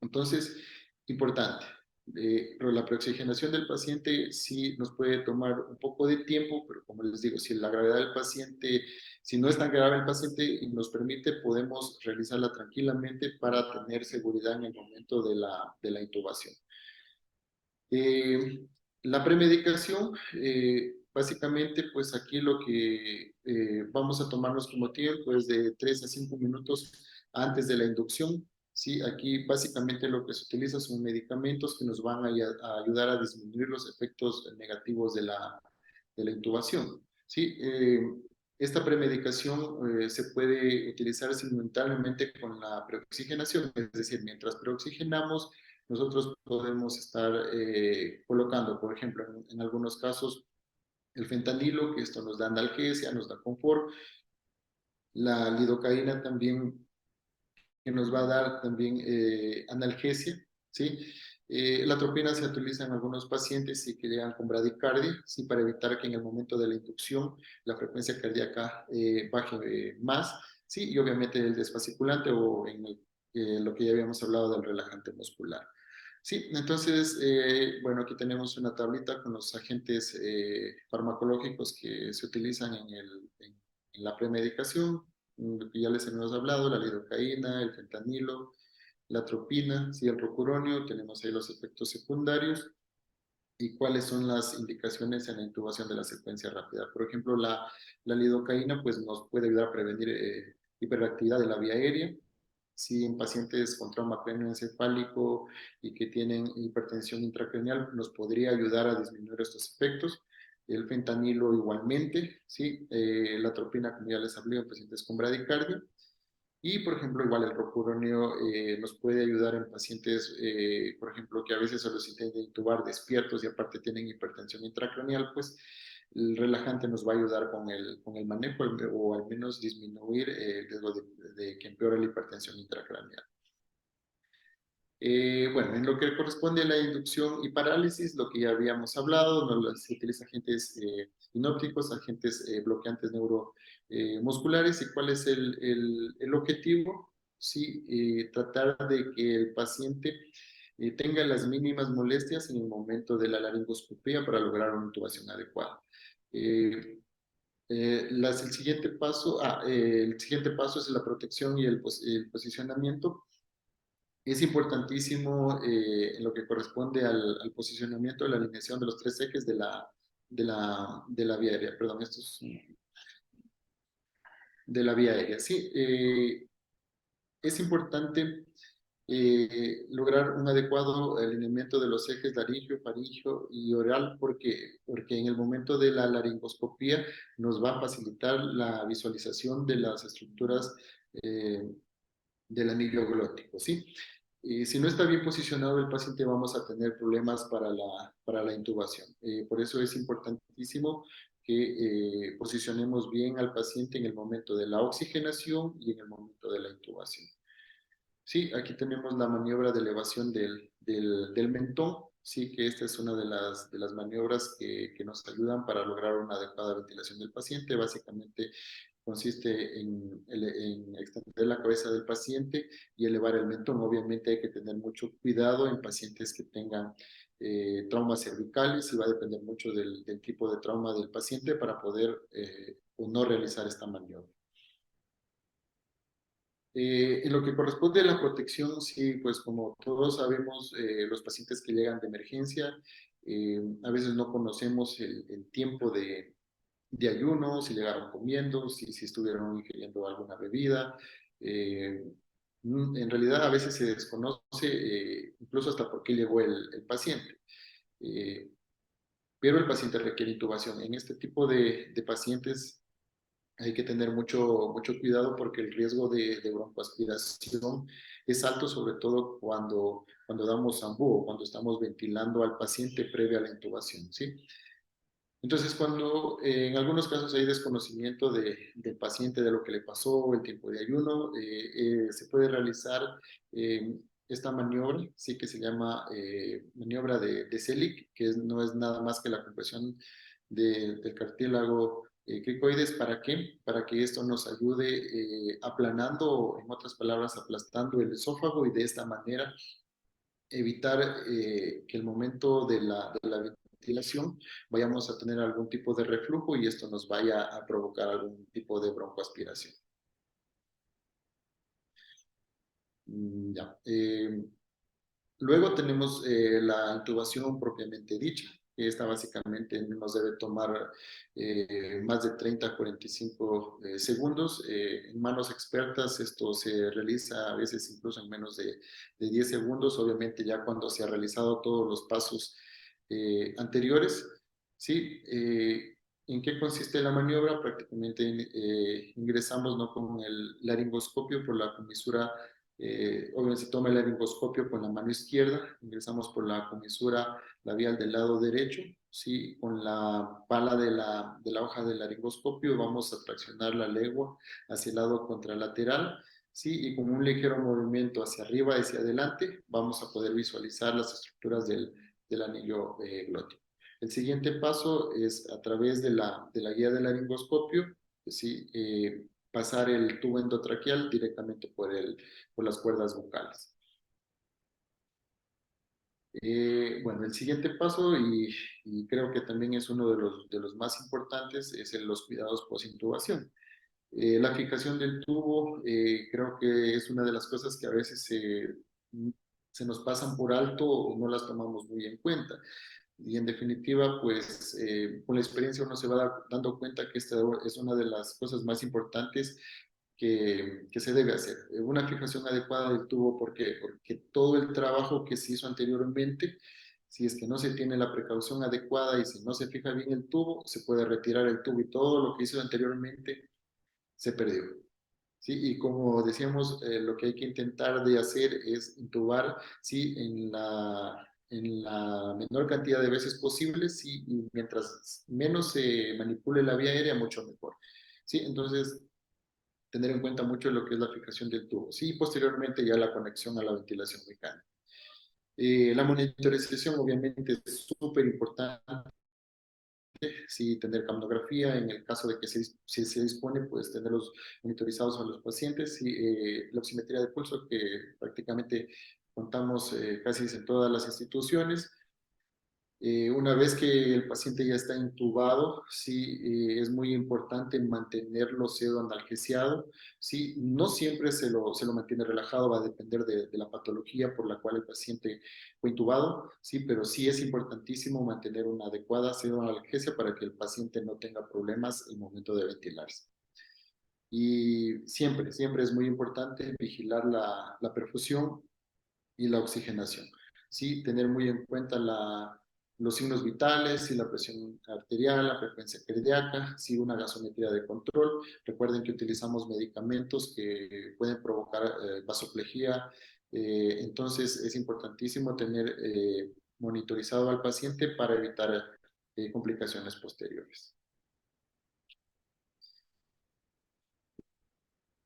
Entonces, importante, pero la preoxigenación del paciente sí nos puede tomar un poco de tiempo, pero como les digo, si la gravedad del paciente, si no es tan grave el paciente y nos permite, podemos realizarla tranquilamente para tener seguridad en el momento de la intubación. La premedicación, básicamente, pues aquí lo que vamos a tomarnos como tiempo es de 3 a 5 minutos antes de la inducción. Sí, aquí básicamente lo que se utiliza son medicamentos que nos van a ayudar a disminuir los efectos negativos de la intubación. Sí, esta premedicación se puede utilizar simultáneamente con la preoxigenación, es decir, mientras preoxigenamos, nosotros podemos estar colocando, por ejemplo, en algunos casos, el fentanilo, que esto nos da analgesia, nos da confort, la lidocaína también, que nos va a dar también analgesia, ¿sí? La atropina se utiliza en algunos pacientes y que llegan con bradicardia, ¿sí? Para evitar que en el momento de la inducción la frecuencia cardíaca baje más, ¿sí? Y obviamente el desfasciculante o lo que ya habíamos hablado del relajante muscular. Sí, entonces, bueno, aquí tenemos una tablita con los agentes farmacológicos que se utilizan en la premedicación, que ya les hemos hablado, la lidocaína, el fentanilo, la atropina, sí, el rocuronio, tenemos ahí los efectos secundarios y cuáles son las indicaciones en la intubación de la secuencia rápida. Por ejemplo, la lidocaína pues, nos puede ayudar a prevenir hiperactividad de la vía aérea. Si en pacientes con trauma craneoencefálico y que tienen hipertensión intracraneal, nos podría ayudar a disminuir estos efectos. El fentanilo igualmente, ¿sí? La atropina, como ya les hablé, en pacientes con bradicardia. Y, por ejemplo, igual el rocuronio nos puede ayudar en pacientes, por ejemplo, que a veces se los intenta intubar despiertos y aparte tienen hipertensión intracraneal, pues el relajante nos va a ayudar con el manejo o al menos disminuir el riesgo de que empeore la hipertensión intracraneal. Bueno, en lo que corresponde a la inducción y parálisis, lo que ya habíamos hablado, ¿no? Se utiliza agentes inópticos, agentes bloqueantes neuromusculares. ¿Y cuál es el objetivo? Sí, tratar de que el paciente tenga las mínimas molestias en el momento de la laringoscopía para lograr una intubación adecuada. El siguiente paso es la protección y el posicionamiento. Es importantísimo en lo que corresponde al posicionamiento de la alineación de los tres ejes de la vía aérea. Perdón, esto es de la vía aérea. Sí, es importante lograr un adecuado alineamiento de los ejes laringio, faringio y oral, porque en el momento de la laringoscopía nos va a facilitar la visualización de las estructuras del anillo glótico, ¿sí? Si no está bien posicionado el paciente, vamos a tener problemas para la intubación. Por eso es importantísimo que posicionemos bien al paciente en el momento de la oxigenación y en el momento de la intubación. Sí, aquí tenemos la maniobra de elevación del mentón. Sí, que esta es una de las maniobras que nos ayudan para lograr una adecuada ventilación del paciente. Básicamente consiste en extender la cabeza del paciente y elevar el mentón. Obviamente hay que tener mucho cuidado en pacientes que tengan traumas cervicales y va a depender mucho del tipo de trauma del paciente para poder o no realizar esta maniobra. En lo que corresponde a la protección, sí, pues como todos sabemos, los pacientes que llegan de emergencia, a veces no conocemos el tiempo de ayuno, si llegaron comiendo, si estuvieron ingiriendo alguna bebida. En realidad a veces se desconoce incluso hasta por qué llegó el paciente. Eh, pero el paciente requiere intubación. En este tipo de pacientes hay que tener mucho cuidado porque el riesgo de broncoaspiración es alto, sobre todo cuando damos ambú o cuando estamos ventilando al paciente previo a la intubación, ¿sí? Entonces, cuando en algunos casos hay desconocimiento del paciente de lo que le pasó, el tiempo de ayuno, se puede realizar esta maniobra, sí, que se llama maniobra de Selig, que no es nada más que la compresión del cartílago cricoides. ¿Para qué? Para que esto nos ayude aplanando, o en otras palabras, aplastando el esófago y de esta manera evitar que el momento de la ventilación vayamos a tener algún tipo de reflujo y esto nos vaya a provocar algún tipo de broncoaspiración. Ya. Luego tenemos la intubación propiamente dicha. Esta básicamente nos debe tomar más de 30 a 45 segundos. En manos expertas esto se realiza a veces incluso en menos de 10 segundos. Obviamente ya cuando se ha realizado todos los pasos anteriores. ¿Sí? ¿En qué consiste la maniobra? Prácticamente ingresamos, ¿no?, con el laringoscopio por la comisura. Obviamente se toma el laringoscopio con la mano izquierda, ingresamos por la comisura labial del lado derecho, ¿sí? Con la pala de la hoja del laringoscopio vamos a traccionar la lengua hacia el lado contralateral, ¿sí? Y con un ligero movimiento hacia arriba y hacia adelante vamos a poder visualizar las estructuras del anillo glótico. El siguiente paso es a través de la guía del laringoscopio, ¿sí? Pasar el tubo endotraqueal directamente por las cuerdas vocales. Bueno, el siguiente paso, y creo que también es uno de los más importantes, es los cuidados post-intubación. La fijación del tubo creo que es una de las cosas que a veces se nos pasan por alto o no las tomamos muy en cuenta. Y en definitiva, pues con la experiencia uno se va dando cuenta que esta es una de las cosas más importantes que se debe hacer. Una fijación adecuada del tubo, ¿por qué? Porque todo el trabajo que se hizo anteriormente, si es que no se tiene la precaución adecuada y si no se fija bien el tubo, se puede retirar el tubo y todo lo que hizo anteriormente se perdió. ¿Sí? Y como decíamos, lo que hay que intentar de hacer es intubar, ¿sí?, en la menor cantidad de veces posible, ¿sí? Y mientras menos se manipule la vía aérea, mucho mejor. ¿Sí? Entonces, tener en cuenta mucho lo que es la fijación del tubo. Sí, y posteriormente ya la conexión a la ventilación mecánica. La monitorización obviamente es súper importante. Sí, tener capnografía, en el caso de que si se dispone, pues tenerlos monitorizados a los pacientes. Sí, la oximetría de pulso, que prácticamente contamos casi en todas las instituciones. Una vez que el paciente ya está intubado, sí, es muy importante mantenerlo pseudoanalgesiado. Sí, no siempre se lo mantiene relajado, va a depender de la patología por la cual el paciente fue intubado, sí, pero sí es importantísimo mantener una adecuada pseudoanalgesia para que el paciente no tenga problemas el momento de ventilarse. Y siempre es muy importante vigilar la perfusión. y la oxigenación. Sí, tener muy en cuenta los signos vitales, y la presión arterial, la frecuencia cardíaca, sí, una gasometría de control. Recuerden que utilizamos medicamentos que pueden provocar vasoplejía, entonces es importantísimo tener monitorizado al paciente para evitar complicaciones posteriores.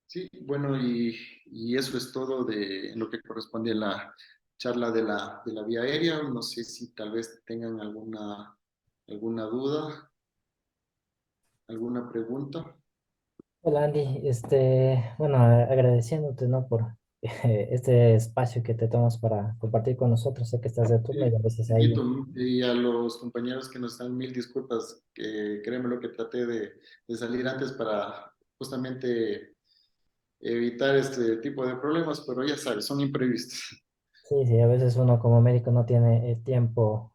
Sí, bueno, y eso es todo en lo que corresponde a la charla de la vía aérea. No sé si tal vez tengan alguna duda, alguna pregunta. Hola Andy, bueno, agradeciéndote, ¿no? Por este espacio que te tomas para compartir con nosotros. Sé que estás de turno y Sí, a veces ahí. Dieguito, y a los compañeros que nos dan mil disculpas, que créeme lo que traté de salir antes para justamente evitar este tipo de problemas, pero ya sabes, son imprevistos. Sí, sí, a veces uno como médico no tiene el tiempo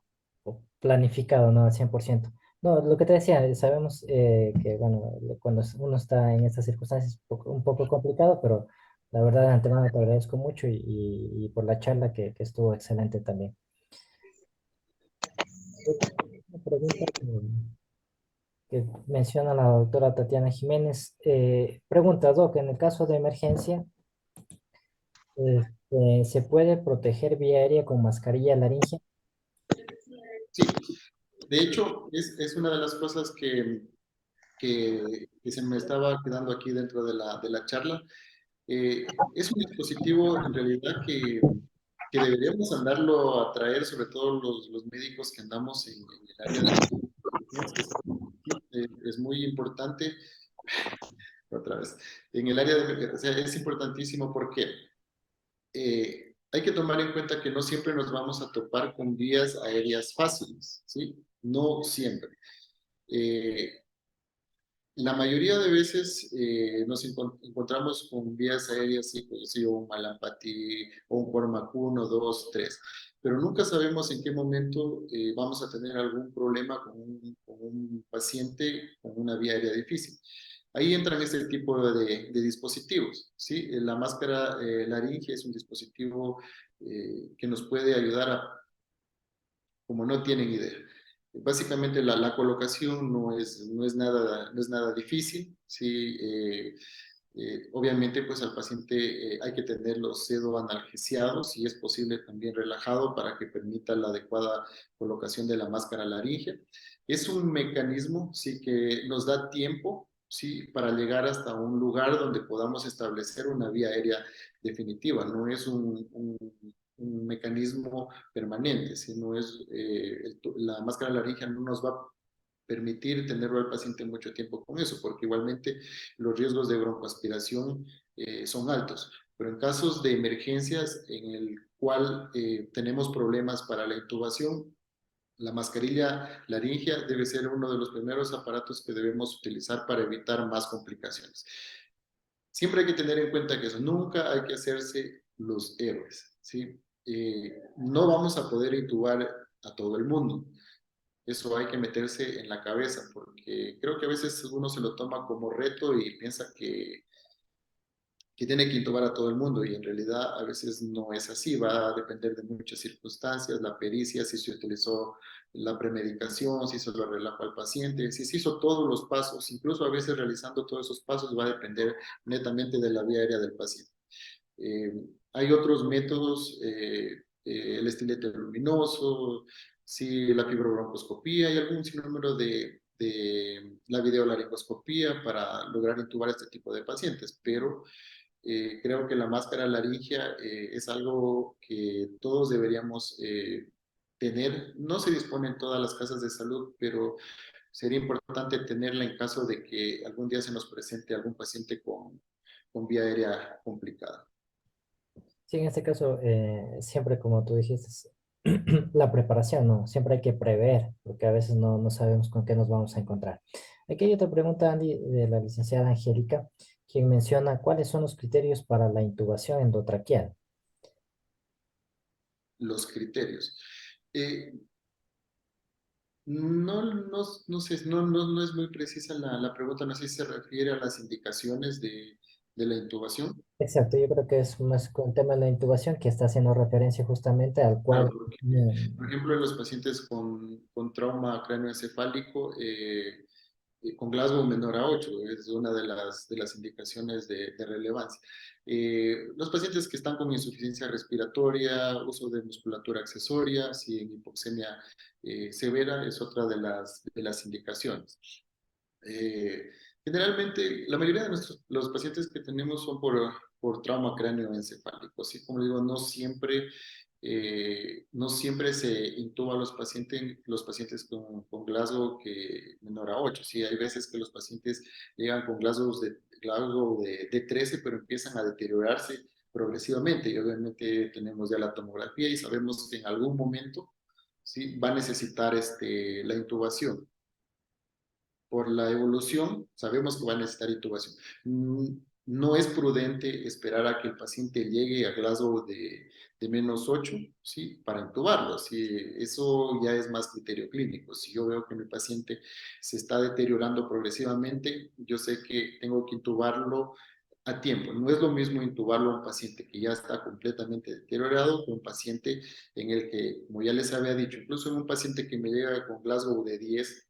planificado, ¿no? Al 100%. No, lo que te decía, sabemos que, bueno, cuando uno está en estas circunstancias es un poco complicado, pero la verdad de antemano te agradezco mucho y por la charla que estuvo excelente también. Yo tengo una pregunta que menciona la doctora Tatiana Jiménez. Pregunta, Doc, en el caso de emergencia, ¿se puede proteger vía aérea con mascarilla laringe? Sí, de hecho, es una de las cosas que se me estaba quedando aquí dentro de la charla. Es un dispositivo en realidad que deberíamos andarlo a traer, sobre todo los médicos que andamos en el área de emergencias. Sí, es muy importante, otra vez, en el área de emergencia, o sea, es importantísimo porque hay que tomar en cuenta que no siempre nos vamos a topar con vías aéreas fáciles, ¿sí? No siempre. Eh, La mayoría de veces encontramos con vías aéreas, sí, pues, sí, un Malampatí o un Cormac 1, 2, 3, pero nunca sabemos en qué momento vamos a tener algún problema con un paciente con una vía aérea difícil. Ahí entran este tipo de dispositivos, ¿sí? La máscara laringe es un dispositivo que nos puede ayudar como no tienen idea. Básicamente la colocación no es nada difícil, ¿sí? Obviamente pues al paciente hay que tenerlo pseudoanalgesiado, si es posible también relajado para que permita la adecuada colocación de la máscara laringe. Es un mecanismo, sí, que nos da tiempo, sí, para llegar hasta un lugar donde podamos establecer una vía aérea definitiva. No es un mecanismo permanente, sino es la máscara laringe no nos va a permitir tenerlo al paciente mucho tiempo con eso, porque igualmente los riesgos de broncoaspiración son altos. Pero en casos de emergencias en el cual tenemos problemas para la intubación, la mascarilla laringea debe ser uno de los primeros aparatos que debemos utilizar para evitar más complicaciones. Siempre hay que tener en cuenta que eso, nunca hay que hacerse los héroes, ¿sí? No vamos a poder intubar a todo el mundo. Eso hay que meterse en la cabeza, porque creo que a veces uno se lo toma como reto y piensa que tiene que intubar a todo el mundo y en realidad a veces no es así, va a depender de muchas circunstancias, la pericia, si se utilizó la premedicación, si se lo relajó al paciente, si se hizo todos los pasos, incluso a veces realizando todos esos pasos va a depender netamente de la vía aérea del paciente. Eh, Hay otros métodos, el estilete luminoso, sí, la fibrobroncoscopía y algún sinnúmero de la videolaringoscopía para lograr intubar este tipo de pacientes, pero creo que la máscara laringea es algo que todos deberíamos tener. No se dispone en todas las casas de salud, pero sería importante tenerla en caso de que algún día se nos presente algún paciente con vía aérea complicada. Sí, en este caso, siempre como tú dijiste, la preparación, ¿no? Siempre hay que prever, porque a veces no sabemos con qué nos vamos a encontrar. Aquí hay otra pregunta, Andy, de la licenciada Angélica, quien menciona cuáles son los criterios para la intubación endotraqueal. Los criterios. No sé, no es muy precisa la pregunta, no sé si se refiere a las indicaciones de la intubación. Exacto, yo creo que es más con el tema de la intubación que está haciendo referencia justamente al Claro, cual, porque, por ejemplo, en los pacientes con trauma cráneoencefálico, con Glasgow menor a 8 es una de las indicaciones de relevancia. Los pacientes que están con insuficiencia respiratoria, uso de musculatura accesoria, si en hipoxemia severa, es otra de las indicaciones. Eh, Generalmente, la mayoría de los pacientes que tenemos son por trauma cráneoencefálico. Así como digo, no siempre se intuba a los pacientes con Glasgow que menor a 8. Sí, hay veces que los pacientes llegan con Glasgow de 13, pero empiezan a deteriorarse progresivamente. Y obviamente tenemos ya la tomografía y sabemos que en algún momento sí, va a necesitar la intubación por la evolución, sabemos que va a necesitar intubación. No es prudente esperar a que el paciente llegue a Glasgow de -8, ¿sí? Para intubarlo, ¿sí? Eso ya es más criterio clínico. Si yo veo que mi paciente se está deteriorando progresivamente, yo sé que tengo que intubarlo a tiempo. No es lo mismo intubarlo a un paciente que ya está completamente deteriorado que un paciente en el que, como ya les había dicho, incluso en un paciente que me llega con Glasgow de 10,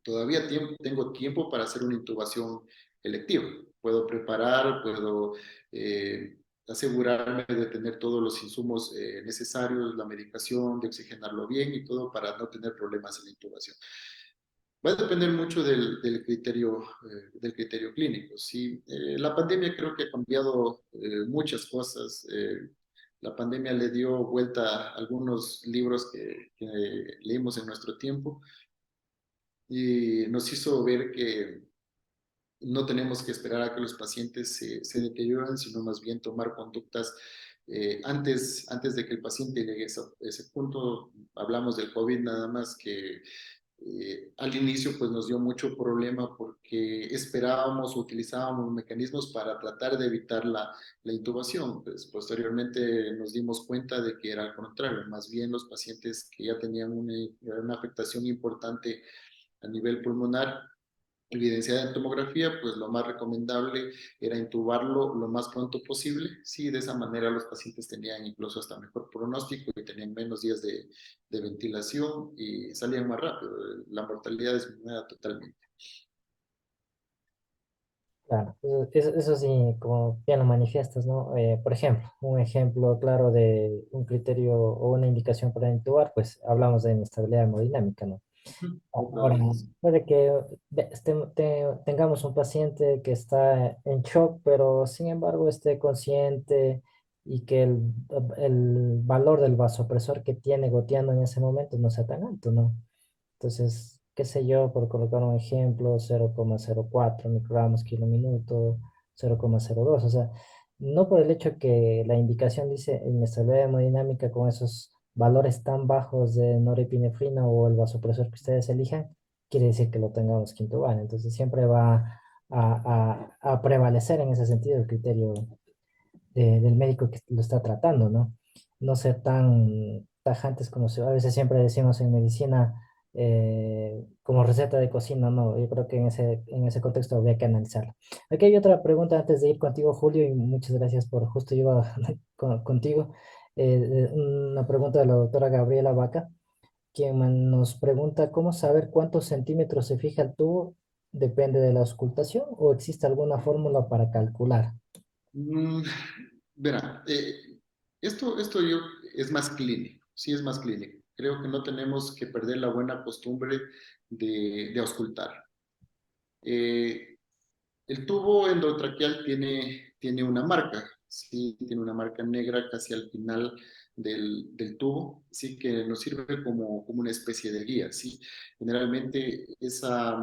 todavía tengo tiempo para hacer una intubación electiva. Puedo preparar, puedo asegurarme de tener todos los insumos necesarios, la medicación, de oxigenarlo bien y todo para no tener problemas en la intubación. Va a depender mucho del criterio clínico. ¿Sí? La pandemia creo que ha cambiado muchas cosas. La pandemia le dio vuelta a algunos libros que leímos en nuestro tiempo y nos hizo ver que no tenemos que esperar a que los pacientes se deterioren, sino más bien tomar conductas antes de que el paciente llegue a ese punto. Hablamos del COVID nada más que al inicio pues nos dio mucho problema porque esperábamos o utilizábamos mecanismos para tratar de evitar la intubación. Pues posteriormente nos dimos cuenta de que era al contrario, más bien los pacientes que ya tenían una afectación importante a nivel pulmonar evidenciada en tomografía, pues lo más recomendable era intubarlo lo más pronto posible. Sí, de esa manera los pacientes tenían incluso hasta mejor pronóstico y tenían menos días de ventilación y salían más rápido. La mortalidad disminuía totalmente. claro, eso sí, como bien lo manifiestas, ¿no? Por ejemplo, un ejemplo claro de un criterio o una indicación para intubar, pues hablamos de inestabilidad hemodinámica, ¿no? Ahora, puede que tengamos un paciente que está en shock, pero sin embargo esté consciente y que el valor del vasopresor que tiene goteando en ese momento no sea tan alto, ¿no? Entonces, qué sé yo, por colocar un ejemplo, 0,04 microgramos kilo minuto, 0,02, o sea, no por el hecho que la indicación dice inestabilidad hemodinámica con esos valores tan bajos de norepinefrina o el vasopresor que ustedes elijan, quiere decir que lo tengamos que intubar. Entonces, siempre va a prevalecer en ese sentido el criterio del médico que lo está tratando, ¿no? No ser tan tajantes como a veces siempre decimos en medicina como receta de cocina, no, yo creo que en ese contexto habría que analizarlo. Aquí hay otra pregunta antes de ir contigo, Julio, y muchas gracias por justo yo iba contigo. Una pregunta de la doctora Gabriela Vaca, quien nos pregunta cómo saber cuántos centímetros se fija el tubo, depende de la auscultación o existe alguna fórmula para calcular. Mm, Verá, esto yo es más clínico, sí es más clínico. Creo que no tenemos que perder la buena costumbre de auscultar. Eh, El tubo endotraqueal tiene una marca, sí, tiene una marca negra casi al final del tubo, sí, que nos sirve como una especie de guía, sí. Generalmente esa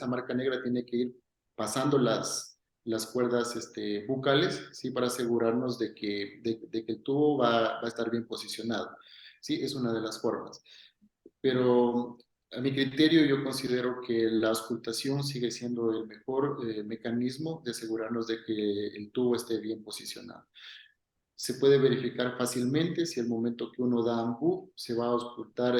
marca negra tiene que ir pasando las cuerdas bucales, sí, para asegurarnos de que el tubo va a estar bien posicionado, sí, es una de las formas. Pero a mi criterio yo considero que la auscultación sigue siendo el mejor mecanismo de asegurarnos de que el tubo esté bien posicionado. Se puede verificar fácilmente si al momento que uno da AMBU se va a auscultar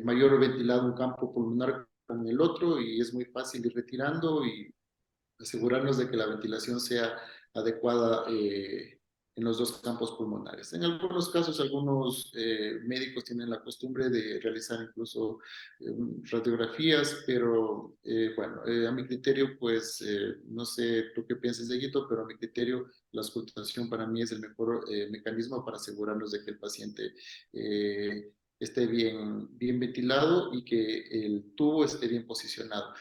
mayor ventilado un campo pulmonar con el otro y es muy fácil ir retirando y asegurarnos de que la ventilación sea adecuada en los dos campos pulmonares. En algunos casos, algunos médicos tienen la costumbre de realizar incluso radiografías, pero bueno, a mi criterio, pues no sé tú qué piensas de Guito, pero a mi criterio la auscultación para mí es el mejor mecanismo para asegurarnos de que el paciente esté bien ventilado y que el tubo esté bien posicionado.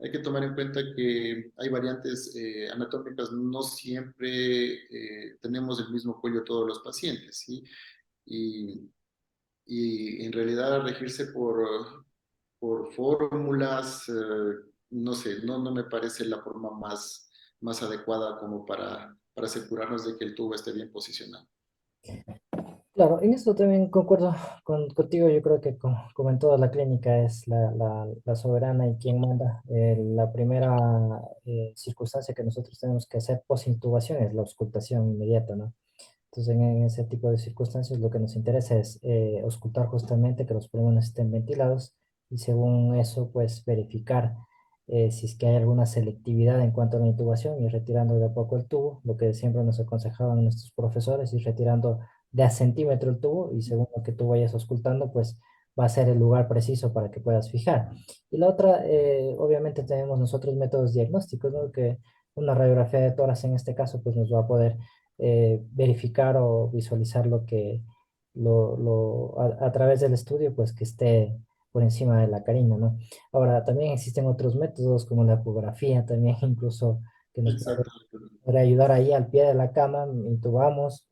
Hay que tomar en cuenta que hay variantes anatómicas, no siempre tenemos el mismo cuello todos los pacientes, ¿sí? Y, y en realidad regirse por fórmulas, no sé, no me parece la forma más adecuada como para asegurarnos de que el tubo esté bien posicionado. Claro, en esto también concuerdo contigo. Yo creo que como en toda la clínica es la soberana y quien manda. La primera circunstancia que nosotros tenemos que hacer post-intubación es la auscultación inmediata, ¿no? Entonces, en ese tipo de circunstancias, lo que nos interesa es auscultar justamente que los pulmones estén ventilados y según eso, pues verificar si es que hay alguna selectividad en cuanto a la intubación y retirando de a poco el tubo, lo que siempre nos aconsejaban nuestros profesores, y retirando de a centímetro el tubo y según lo que tú vayas auscultando, pues va a ser el lugar preciso para que puedas fijar. Y la otra, obviamente tenemos nosotros métodos diagnósticos, ¿no? Que una radiografía de tórax en este caso, pues nos va a poder verificar o visualizar lo que a través del estudio, pues que esté por encima de la carina, ¿no? Ahora, también existen otros métodos como la ecografía, también incluso que nos Exacto. puede ayudar ahí al pie de la cama, intubamos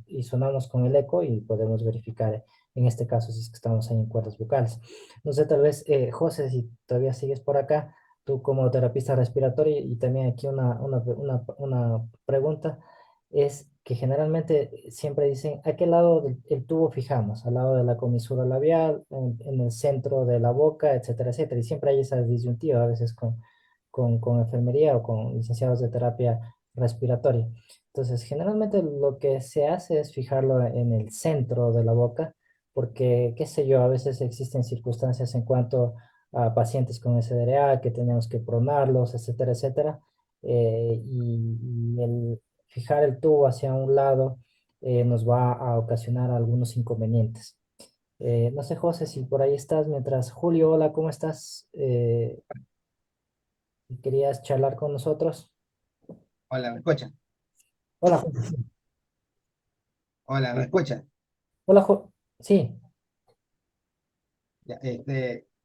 y sonamos con el eco y podemos verificar en este caso si es que estamos ahí en cuerdas vocales. No sé, tal vez, José, si todavía sigues por acá, tú como terapista respiratorio, y también aquí una pregunta es que generalmente siempre dicen, ¿a qué lado del tubo fijamos? ¿Al lado de la comisura labial, en el centro de la boca, etcétera, etcétera? Y siempre hay esa disyuntiva a veces con enfermería o con licenciados de terapia respiratoria. Entonces, generalmente lo que se hace es fijarlo en el centro de la boca, porque, qué sé yo, a veces existen circunstancias en cuanto a pacientes con SDRA que tenemos que pronarlos, etcétera, etcétera. Y el fijar el tubo hacia un lado nos va a ocasionar algunos inconvenientes. No sé, José, si por ahí estás, mientras Julio, hola, ¿cómo estás? ¿Querías charlar con nosotros? Hola, ¿me escuchan? Hola, José. Hola, ¿me escuchan? Hola, sí, Ya,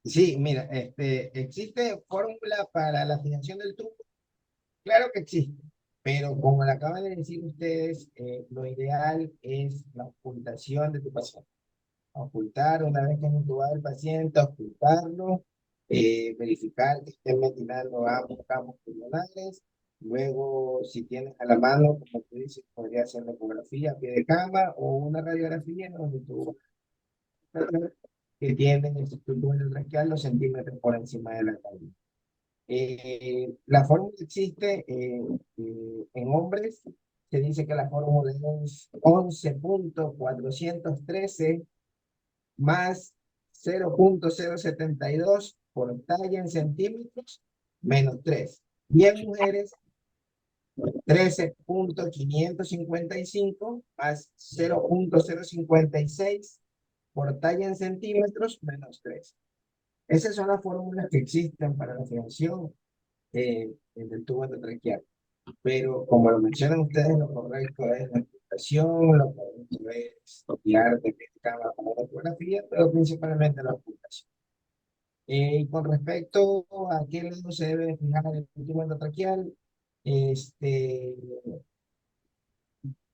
sí, mira, ¿existe fórmula para la financiación del tubo? Claro que existe, pero como le acaban de decir ustedes, lo ideal es la ocultación de tu paciente. Ocultar una vez que han intubado al paciente, ocultarlo, verificar que estén ventilando ambos campos pulmonares. Luego, si tienes a la mano, como tú dices, podría hacer la ecografía a pie de cama o una radiografía donde tú que tienen estructura traqueal 2 centímetros por encima de la cabeza. La fórmula existe en hombres. Se dice que la fórmula es 11.413 más 0.072 por talla en centímetros menos 3. Y en mujeres, 13.555 más 0.056 por talla en centímetros menos 3. Esas son las fórmulas que existen para la financiación del tubo endotraqueal. Pero como lo mencionan ustedes, lo correcto es la ocultación, lo correcto es tirar de cámara para la fotografía, pero principalmente la ocultación. Y con respecto a qué lado se debe fijar el tubo endotraqueal, este,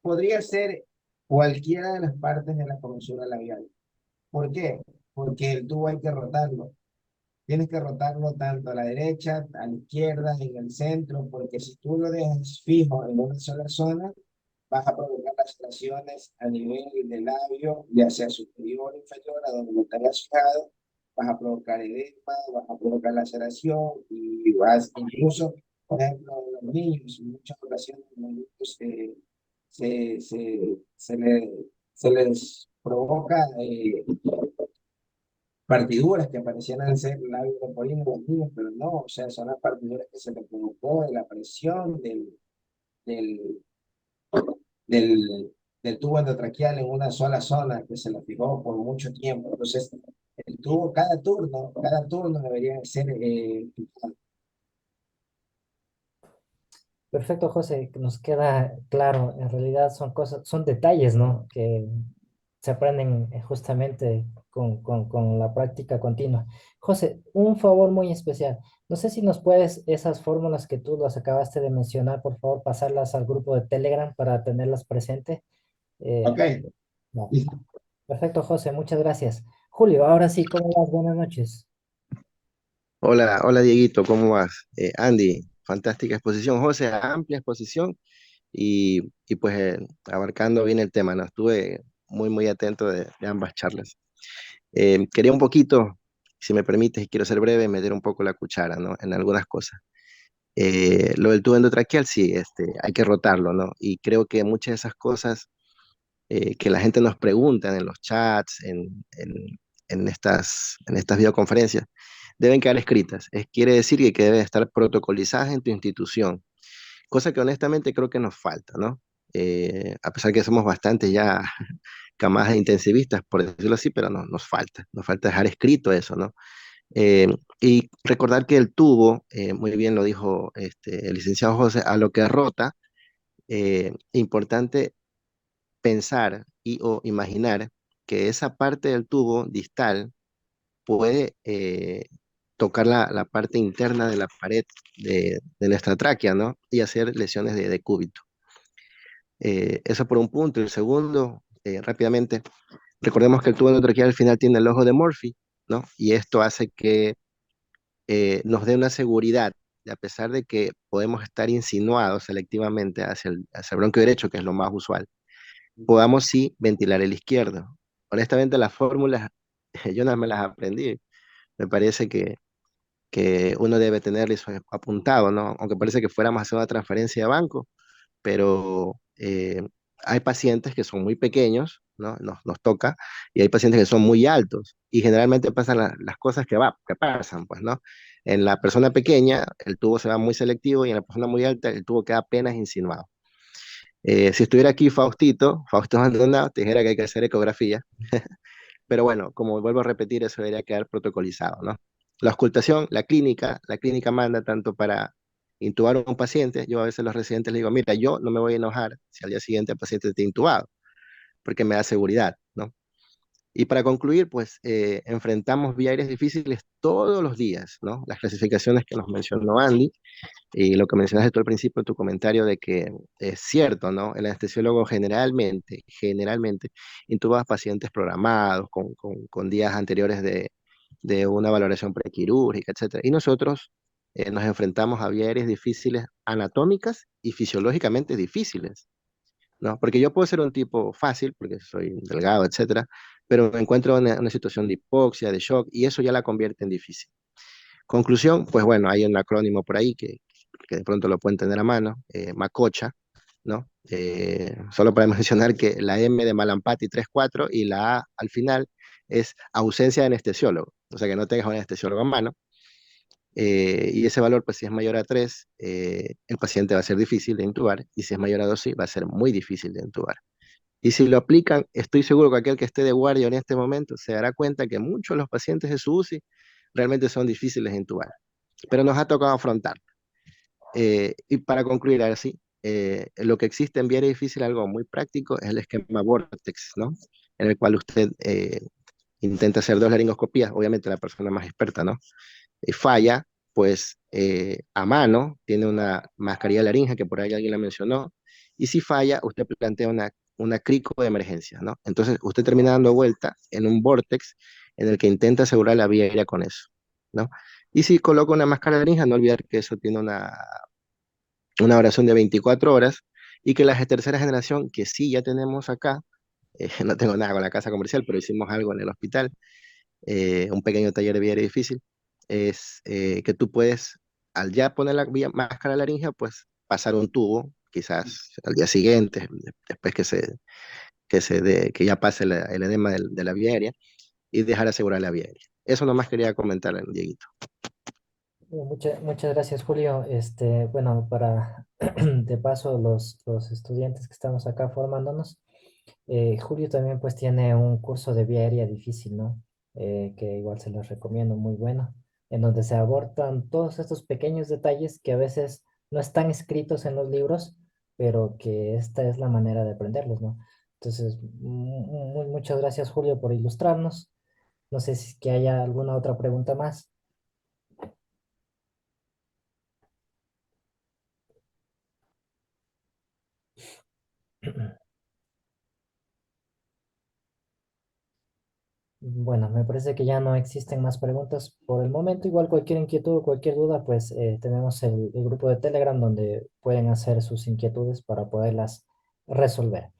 podría ser cualquiera de las partes de la comisura labial. ¿Por qué? Porque el tubo hay que rotarlo. Tienes que rotarlo tanto a la derecha, a la izquierda, en el centro, porque si tú lo dejas fijo en una sola zona, vas a provocar laceraciones a nivel del labio, ya sea superior o inferior, a donde lo tengas fijado, vas a provocar edema, vas a provocar laceración y vas incluso, por ejemplo, en los niños, en muchas ocasiones los niños se, se, se, le- se les provoca partiduras que parecieran ser labios leporino, pero no, o sea, son las partiduras que se le provocó de la presión del, del, del tubo endotraqueal en una sola zona que se lo fijó por mucho tiempo. Entonces, el tubo, cada turno debería ser Perfecto, José, que nos queda claro. En realidad son cosas, son detalles, ¿no? Que se aprenden justamente con la práctica continua. José, un favor muy especial. No sé si nos puedes, esas fórmulas que tú las acabaste de mencionar, por favor, pasarlas al grupo de Telegram para tenerlas presentes. ok, No. listo. Perfecto, José, muchas gracias. Julio, ahora sí, ¿cómo vas? Buenas noches. Hola, hola Dieguito, ¿cómo vas? Andy, fantástica exposición. José, amplia exposición y pues abarcando bien el tema, ¿no? Estuve muy atento de ambas charlas. Quería un poquito, si me permites, y quiero ser breve, meter un poco la cuchara, ¿no? En algunas cosas. Lo del tubo endotraqueal, sí, hay que rotarlo, ¿no? Y creo que muchas de esas cosas que la gente nos pregunta en los chats, en estas videoconferencias, deben quedar escritas. Quiere decir que deben estar protocolizadas en tu institución, cosa que honestamente creo que nos falta, ¿no? A pesar que somos bastante ya camadas intensivistas, por decirlo así, pero no, nos falta dejar escrito eso, ¿no? Eh, y recordar que el tubo, muy bien lo dijo el licenciado José, a lo que rota, importante pensar y o imaginar que esa parte del tubo distal puede tocar la parte interna de la pared de nuestra tráquea, ¿no? Y hacer lesiones de cúbito. Eso por un punto. Y el segundo, rápidamente, recordemos que el tubo endotraqueal al final tiene el ojo de Murphy, ¿no? Y esto hace que nos dé una seguridad, de a pesar de que podemos estar insinuados selectivamente hacia el bronquio derecho, que es lo más usual, podamos sí ventilar el izquierdo. Honestamente, las fórmulas yo no me las aprendí. Me parece que uno debe tener eso apuntado, ¿no? Aunque parece que fuéramos a hacer una transferencia de banco, pero hay pacientes que son muy pequeños, ¿no? Nos toca, y hay pacientes que son muy altos, y generalmente pasan las cosas que pasan, pues, ¿no? En la persona pequeña, el tubo se va muy selectivo, y en la persona muy alta, el tubo queda apenas insinuado. Si estuviera aquí Fausto Maldonado, te dijera que hay que hacer ecografía, pero bueno, como vuelvo a repetir, eso debería quedar protocolizado, ¿no? La auscultación, la clínica manda tanto para intubar a un paciente. Yo a veces a los residentes les digo, mira, yo no me voy a enojar si al día siguiente el paciente esté intubado, porque me da seguridad, ¿no? Y para concluir, pues enfrentamos vía aéreas difíciles todos los días, ¿no? Las clasificaciones que nos mencionó Andy y lo que mencionaste tú al principio en tu comentario de que es cierto, ¿no? El anestesiólogo generalmente intuba a pacientes programados con días anteriores de una valoración prequirúrgica, etcétera. Y nosotros nos enfrentamos a vías difíciles anatómicas y fisiológicamente difíciles, ¿no? Porque yo puedo ser un tipo fácil, porque soy delgado, etcétera, pero me encuentro en una situación de hipoxia, de shock, y eso ya la convierte en difícil. Conclusión, pues bueno, hay un acrónimo por ahí que de pronto lo pueden tener a mano, MACOCHA, ¿no? Solo para mencionar que la M de Malampati 3-4 y la A al final es ausencia de anestesiólogo, o sea que no tengas un anestesiólogo a mano, y ese valor, pues si es mayor a 3, el paciente va a ser difícil de intubar, y si es mayor a 2, sí, va a ser muy difícil de intubar. Y si lo aplican, estoy seguro que aquel que esté de guardia en este momento se dará cuenta que muchos de los pacientes de su UCI realmente son difíciles de intubar, pero nos ha tocado afrontar. Y para concluir, ahora sí, lo que existe en Viera Difícil, algo muy práctico, es el esquema Vortex, ¿no? En el cual usted intenta hacer 2 laringoscopías, obviamente la persona más experta, ¿no? Falla, pues a mano, tiene una mascarilla laringe, que por ahí alguien la mencionó, y si falla, usted plantea una crico de emergencia, ¿no? Entonces, usted termina dando vuelta en un Vortex en el que intenta asegurar la vía aérea con eso, ¿no? Y si coloca una máscara laringe, no olvidar que eso tiene una oración de 24 horas, y que la de tercera generación, que sí ya tenemos acá, no tengo nada con la casa comercial, pero hicimos algo en el hospital, un pequeño taller de vía difícil, es que tú puedes, al ya poner la máscara laringea, pues pasar un tubo, quizás al día siguiente, después que ya pase el edema de la vía aérea, y dejar asegurar la vía aérea. Eso nomás quería comentar, Dieguito. Muchas gracias, Julio. Bueno, para de paso los estudiantes que estamos acá formándonos, Julio también pues tiene un curso de vía aérea difícil, ¿no? Que igual se los recomiendo, muy bueno, en donde se abordan todos estos pequeños detalles que a veces no están escritos en los libros, pero que esta es la manera de aprenderlos, ¿no? Entonces, muchas gracias, Julio, por ilustrarnos. No sé si es que haya alguna otra pregunta más. Bueno, me parece que ya no existen más preguntas por el momento. Igual cualquier inquietud o cualquier duda, pues tenemos el grupo de Telegram donde pueden hacer sus inquietudes para poderlas resolver.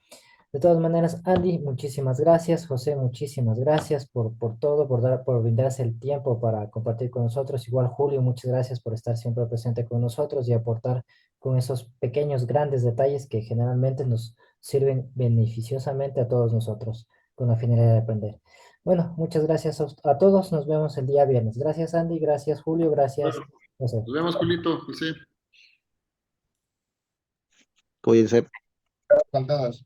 De todas maneras, Andy, muchísimas gracias. José, muchísimas gracias por todo, por brindarse el tiempo para compartir con nosotros. Igual Julio, muchas gracias por estar siempre presente con nosotros y aportar con esos pequeños, grandes detalles que generalmente nos sirven beneficiosamente a todos nosotros con la finalidad de aprender. Bueno, muchas gracias a todos. Nos vemos el día viernes. Gracias, Andy. Gracias, Julio. Gracias, Bueno, José. nos vemos, Julito, José. Cuídense. Con todos.